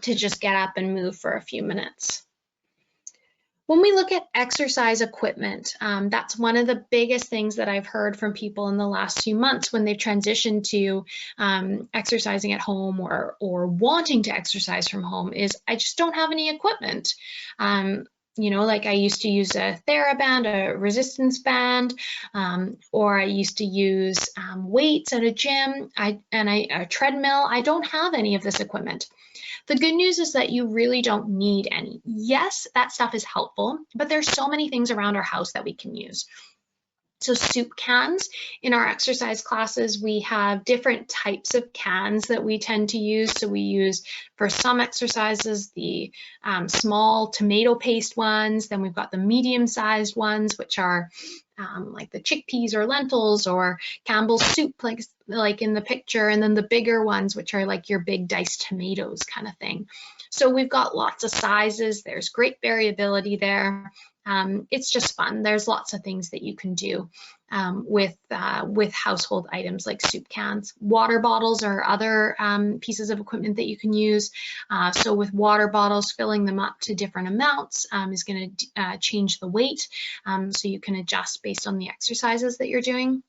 to just get up and move for a few minutes. When we look at exercise equipment, that's one of the biggest things that I've heard from people in the last few months when they've transitioned to exercising at home or wanting to exercise from home is, I just don't have any equipment. You know, like I used to use a TheraBand, a resistance band, or I used to use weights at a gym, a treadmill. I don't have any of this equipment. The good news is that you really don't need any. Yes, that stuff is helpful, but there's so many things around our house that we can use. So soup cans, in our exercise classes, we have different types of cans that we tend to use. So we use, for some exercises, the small tomato paste ones, then we've got the medium-sized ones, which are like the chickpeas or lentils or Campbell's soup, like in the picture, and then the bigger ones, which are like your big diced tomatoes kind of thing. So we've got lots of sizes. There's great variability there. It's just fun. There's lots of things that you can do with household items like soup cans. Water bottles are other pieces of equipment that you can use. So with water bottles, filling them up to different amounts is going to change the weight, so you can adjust based on the exercises that you're doing.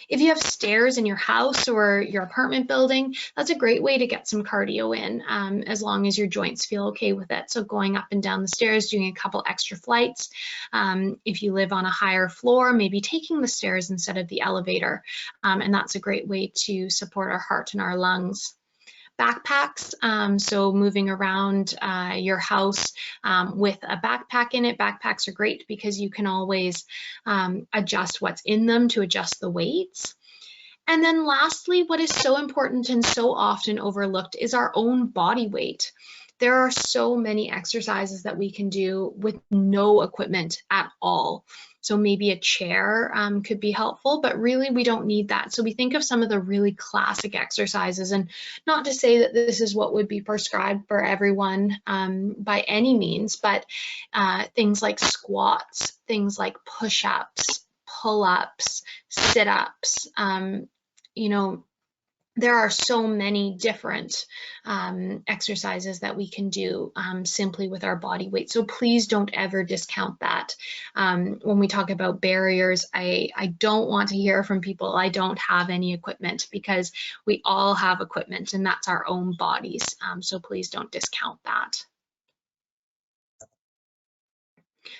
If you have stairs in your house or your apartment building, that's a great way to get some cardio in, as long as your joints feel okay with it. So going up and down the stairs, doing a couple extra flights. If you live on a higher floor, maybe taking the stairs instead of the elevator. And that's a great way to support our heart and our lungs. Backpacks, so moving around your house with a backpack in it. Backpacks are great because you can always adjust what's in them to adjust the weights. And then lastly, what is so important and so often overlooked is our own body weight. There are so many exercises that we can do with no equipment at all. So maybe a chair could be helpful, but really we don't need that. So we think of some of the really classic exercises, and not to say that this is what would be prescribed for everyone by any means, but things like squats, things like push-ups, pull-ups, sit-ups, you know, there are so many different exercises that we can do simply with our body weight. So please don't ever discount that. When we talk about barriers, I don't want to hear from people, I don't have any equipment, because we all have equipment and that's our own bodies. So please don't discount that.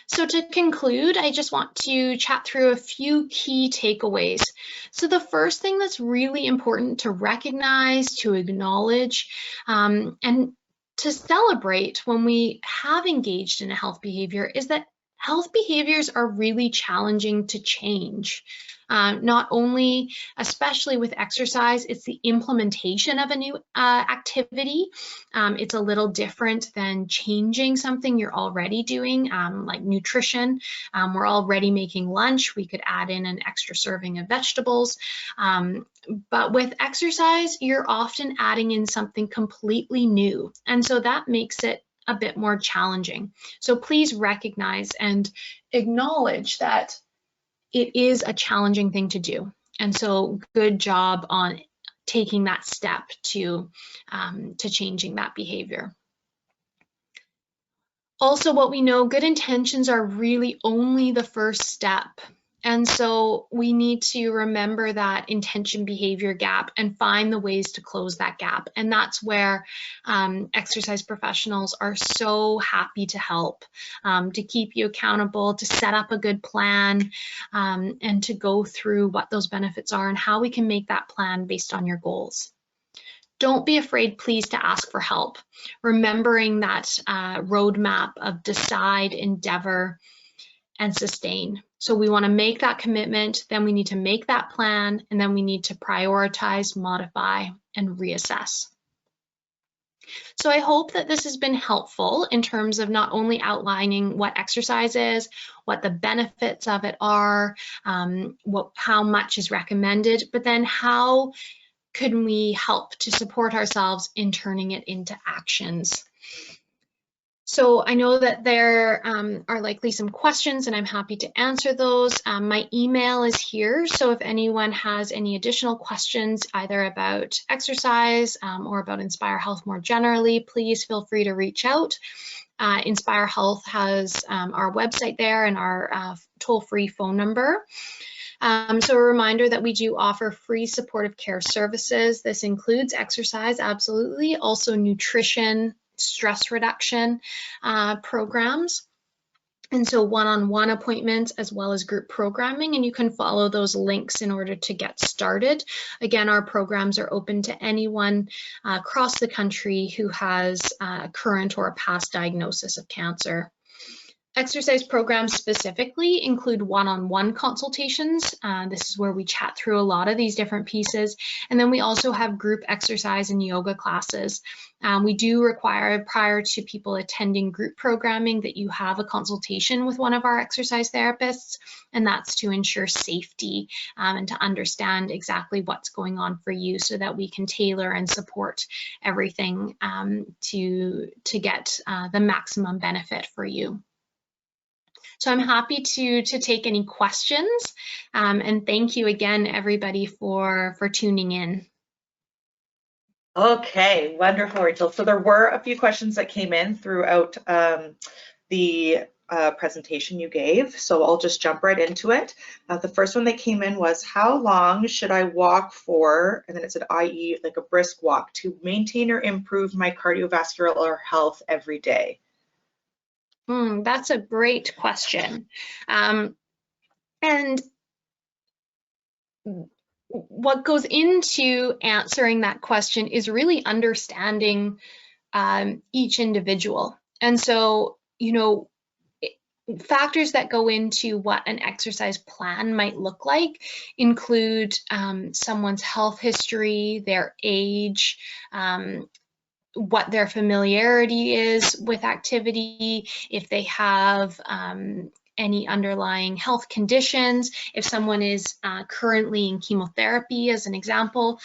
So to conclude, I just want to chat through a few key takeaways. So the first thing that's really important to recognize, to acknowledge, and to celebrate when we have engaged in a health behavior is that health behaviors are really challenging to change. Not only, especially with exercise, it's the implementation of a new activity. It's a little different than changing something you're already doing, like nutrition. We're already making lunch. We could add in an extra serving of vegetables. But with exercise, you're often adding in something completely new. And so that makes it a bit more challenging. So please recognize and acknowledge that it is a challenging thing to do. And so good job on taking that step to changing that behavior. Also, what we know, good intentions are really only the first step. And so we need to remember that intention behavior gap and find the ways to close that gap. And that's where exercise professionals are so happy to help, to keep you accountable, to set up a good plan, and to go through what those benefits are and how we can make that plan based on your goals. Don't be afraid, please, to ask for help. Remembering that roadmap of decide, endeavor, and sustain. So we want to make that commitment, then we need to make that plan, and then we need to prioritize, modify, and reassess. So I hope that this has been helpful in terms of not only outlining what exercise is, what the benefits of it are, how much is recommended, but then how can we help to support ourselves in turning it into actions. So I know that there are likely some questions and I'm happy to answer those. My email is here, so if anyone has any additional questions either about exercise or about Inspire Health more generally, please feel free to reach out. Inspire Health has our website there and our toll-free phone number. So a reminder that we do offer free supportive care services. This includes exercise, absolutely, also nutrition, stress reduction programs. And so one-on-one appointments as well as group programming, and you can follow those links in order to get started. Again, our programs are open to anyone across the country who has a current or a past diagnosis of cancer. Exercise programs specifically include one-on-one consultations. This is where we chat through a lot of these different pieces. And then we also have group exercise and yoga classes. We do require, prior to people attending group programming, that you have a consultation with one of our exercise therapists, and that's to ensure safety and to understand exactly what's going on for you so that we can tailor and support everything to get the maximum benefit for you. So I'm happy to take any questions, and thank you again, everybody, for tuning in. Okay, wonderful, Rachel. So there were a few questions that came in throughout the presentation you gave, so I'll just jump right into it. The first one that came in was, how long should I walk for, and then it said, i.e. like a brisk walk, to maintain or improve my cardiovascular health every day? That's a great question. And what goes into answering that question is really understanding each individual. And so, you know, factors that go into what an exercise plan might look like include someone's health history, their age, what their familiarity is with activity, if they have any underlying health conditions, if someone is currently in chemotherapy, as an example,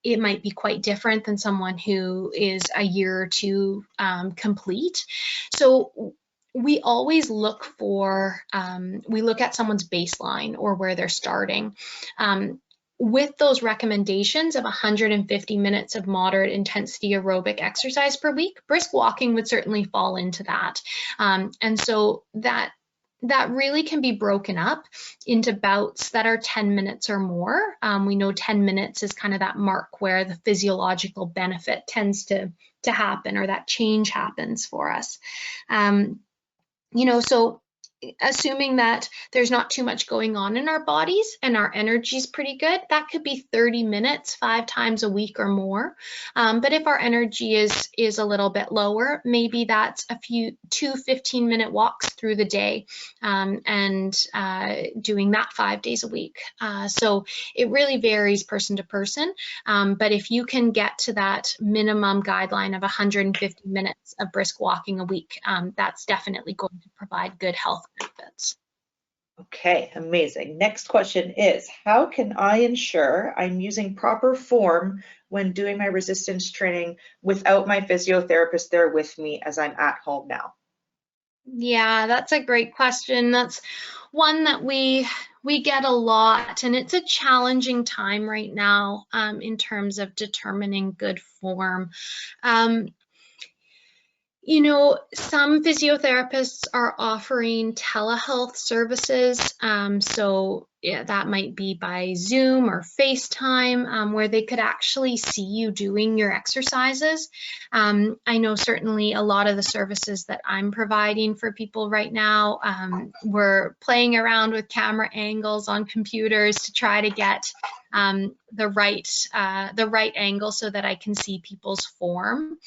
it might be quite different than someone who is a year or two complete. So we always look for, we look at someone's baseline or where they're starting. With those recommendations of 150 minutes of moderate intensity aerobic exercise per week, brisk walking would certainly fall into that. And so that really can be broken up into bouts that are 10 minutes or more. We know 10 minutes is kind of that mark where the physiological benefit tends to happen, or that change happens for us. You know, so assuming that there's not too much going on in our bodies and our energy is pretty good, that could be 30 minutes, 5 times a week or more. But if our energy is a little bit lower, maybe that's two 15-minute walks through the day, and doing that 5 days a week. So it really varies person to person. But if you can get to that minimum guideline of 150 minutes of brisk walking a week, that's definitely going to provide good health benefits. Okay, amazing. Next question is, how can I ensure I'm using proper form when doing my resistance training without my physiotherapist there with me as I'm at home now? Yeah, that's a great question. That's one that we get a lot, and it's a challenging time right now in terms of determining good form. You know, some physiotherapists are offering telehealth services. So yeah, that might be by Zoom or FaceTime, where they could actually see you doing your exercises. I know certainly a lot of the services that I'm providing for people right now, we're playing around with camera angles on computers to try to get the right angle so that I can see people's form.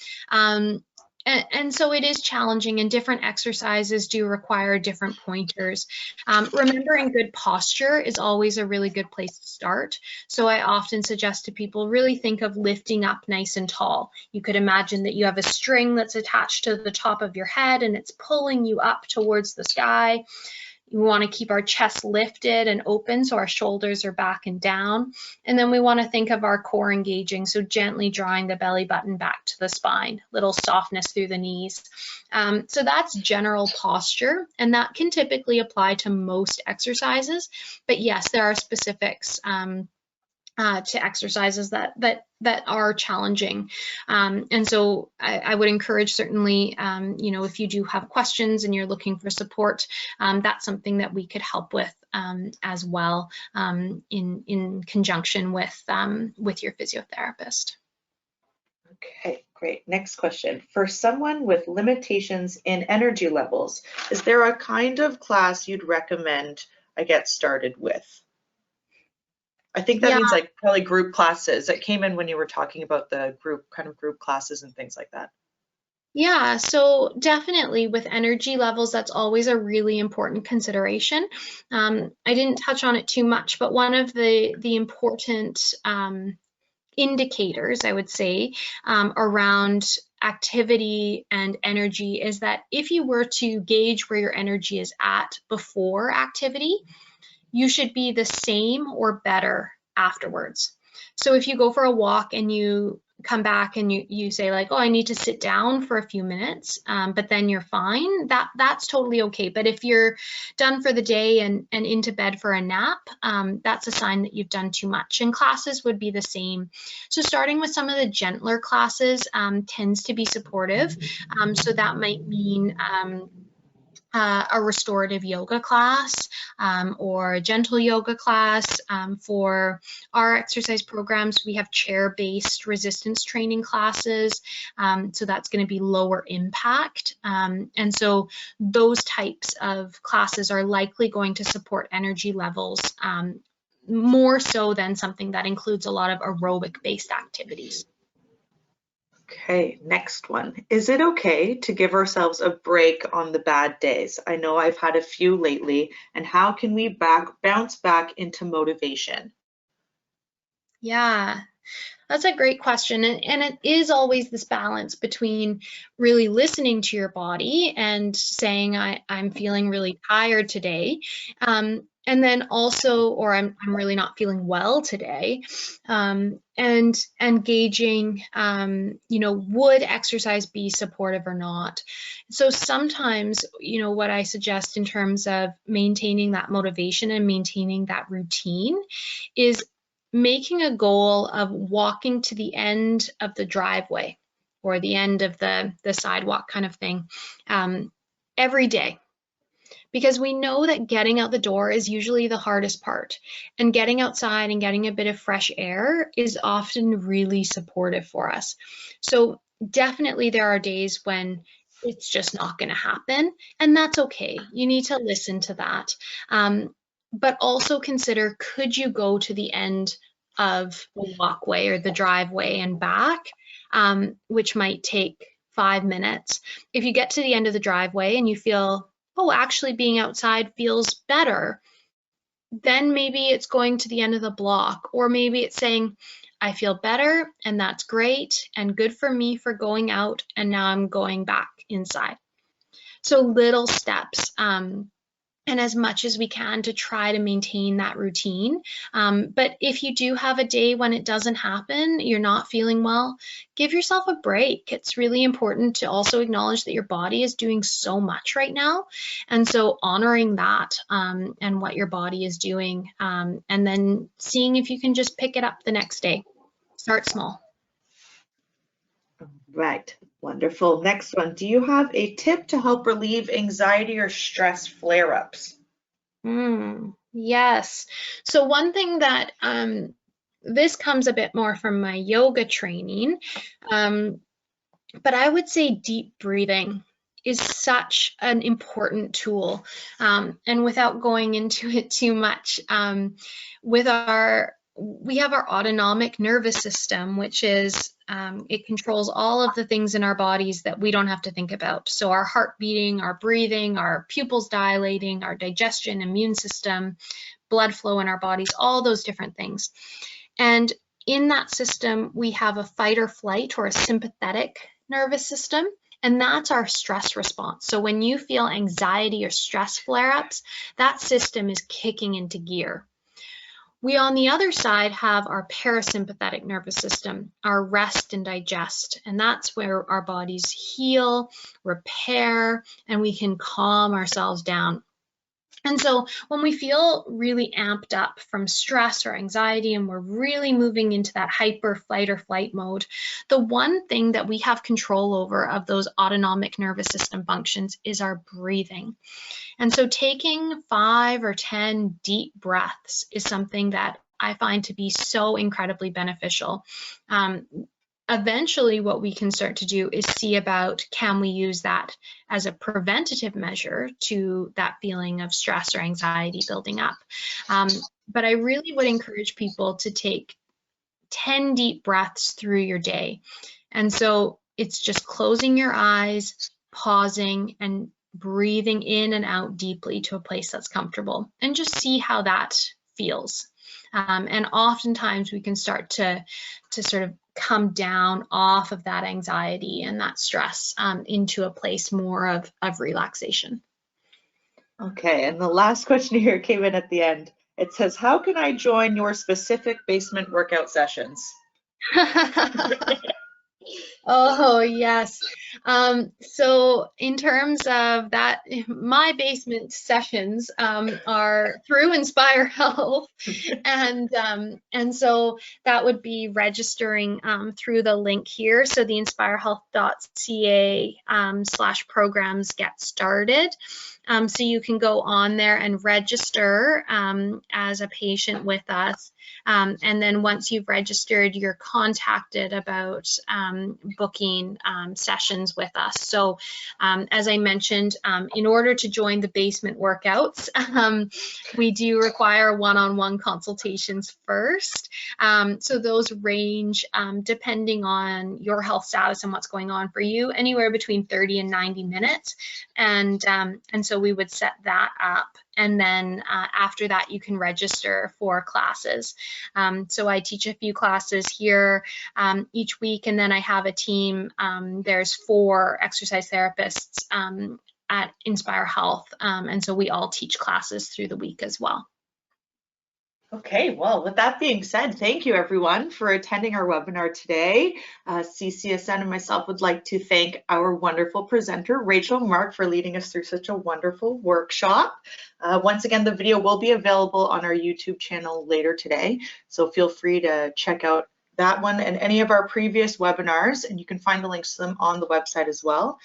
And so it is challenging, and different exercises do require different pointers. Remembering good posture is always a really good place to start. So I often suggest to people, really think of lifting up nice and tall. You could imagine that you have a string that's attached to the top of your head and it's pulling you up towards the sky. We want to keep our chest lifted and open so our shoulders are back and down. And then we want to think of our core engaging, so gently drawing the belly button back to the spine, little softness through the knees. So that's general posture, and that can typically apply to most exercises. But yes, there are specifics to exercises that are challenging. And so I would encourage, certainly, you know, if you do have questions and you're looking for support, that's something that we could help with as well, in conjunction with your physiotherapist. Okay, great. Next question. For someone with limitations in energy levels, is there a kind of class you'd recommend I get started with? I think that means like probably group classes. It came in when you were talking about the group classes and things like that. Yeah, so definitely with energy levels, that's always a really important consideration. I didn't touch on it too much, but one of the important indicators, I would say, around activity and energy is that if you were to gauge where your energy is at before activity, you should be the same or better afterwards. So if you go for a walk and you come back and you say like, oh, I need to sit down for a few minutes, but then you're fine, that's totally okay. But if you're done for the day and into bed for a nap, that's a sign that you've done too much. And classes would be the same. So starting with some of the gentler classes tends to be supportive. So that might mean a restorative yoga class, or a gentle yoga class. For our exercise programs, we have chair-based resistance training classes, so that's going to be lower impact. And so those types of classes are likely going to support energy levels more so than something that includes a lot of aerobic-based activities. Okay, next one. Is it okay to give ourselves a break on the bad days? I know I've had a few lately, and how can we bounce back into motivation? Yeah, that's a great question. And it is always this balance between really listening to your body and saying, I'm feeling really tired today. And then also, or I'm really not feeling well today, and gauging, you know, would exercise be supportive or not? So sometimes, you know, what I suggest in terms of maintaining that motivation and maintaining that routine is making a goal of walking to the end of the driveway or the end of the sidewalk kind of thing every day. Because we know that getting out the door is usually the hardest part, and getting outside and getting a bit of fresh air is often really supportive for us. So definitely there are days when it's just not going to happen. And that's okay. You need to listen to that. But also consider, could you go to the end of the walkway or the driveway and back, which might take 5 minutes. If you get to the end of the driveway and you feel, oh, actually being outside feels better, then maybe it's going to the end of the block, or maybe it's saying, I feel better and that's great and good for me for going out, and now I'm going back inside. So little steps, and as much as we can to try to maintain that routine. But if you do have a day when it doesn't happen, you're not feeling well, give yourself a break. It's really important to also acknowledge that your body is doing so much right now. And so honoring that and what your body is doing, and then seeing if you can just pick it up the next day. Start small. Right, wonderful. Next one, do you have a tip to help relieve anxiety or stress flare-ups? Yes. So one thing that this comes a bit more from my yoga training, but I would say deep breathing is such an important tool. And without going into it too much, we have our autonomic nervous system, which is it controls all of the things in our bodies that we don't have to think about. So our heart beating, our breathing, our pupils dilating, our digestion, immune system, blood flow in our bodies, all those different things. And in that system, we have a fight or flight or a sympathetic nervous system, and that's our stress response. So when you feel anxiety or stress flare-ups, that system is kicking into gear. We, on the other side, have our parasympathetic nervous system, our rest and digest, and that's where our bodies heal, repair, and we can calm ourselves down. And so when we feel really amped up from stress or anxiety and we're really moving into that hyper fight or flight mode, the one thing that we have control over of those autonomic nervous system functions is our breathing. And so taking 5 or 10 deep breaths is something that I find to be so incredibly beneficial. Eventually, what we can start to do is see about, can we use that as a preventative measure to that feeling of stress or anxiety building up. But I really would encourage people to take 10 deep breaths through your day. And so it's just closing your eyes, pausing, and breathing in and out deeply to a place that's comfortable, and just see how that feels. And oftentimes we can start to sort of come down off of that anxiety and that stress into a place more of relaxation. Okay, and the last question here came in at the end. It says, how can I join your specific basement workout sessions? Oh, yes. So in terms of that, my basement sessions are through Inspire Health. And so that would be registering through the link here. So the inspirehealth.ca/programs get started. So you can go on there and register as a patient with us. And then once you've registered, you're contacted about booking sessions with us. So as I mentioned, in order to join the basement workouts, we do require one-on-one consultations first. So those range, depending on your health status and what's going on for you, anywhere between 30 and 90 minutes. And so we would set that up. And then after that, you can register for classes. So I teach a few classes here each week, and then I have a team. There's 4 exercise therapists at Inspire Health, and so we all teach classes through the week as well. Okay, well, with that being said, thank you everyone for attending our webinar today. CCSN and myself would like to thank our wonderful presenter, Rachel Mark, for leading us through such a wonderful workshop. Once again, the video will be available on our YouTube channel later today, so feel free to check out that one and any of our previous webinars, and you can find the links to them on the website as well.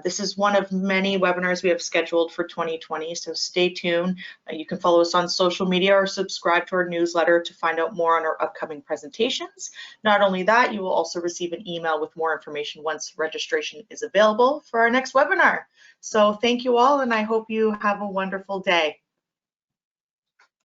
This is one of many webinars we have scheduled for 2020, so stay tuned. You can follow us on social media or subscribe to our newsletter to find out more on our upcoming presentations. Not only that, you will also receive an email with more information once registration is available for our next webinar. So thank you all, and I hope you have a wonderful day.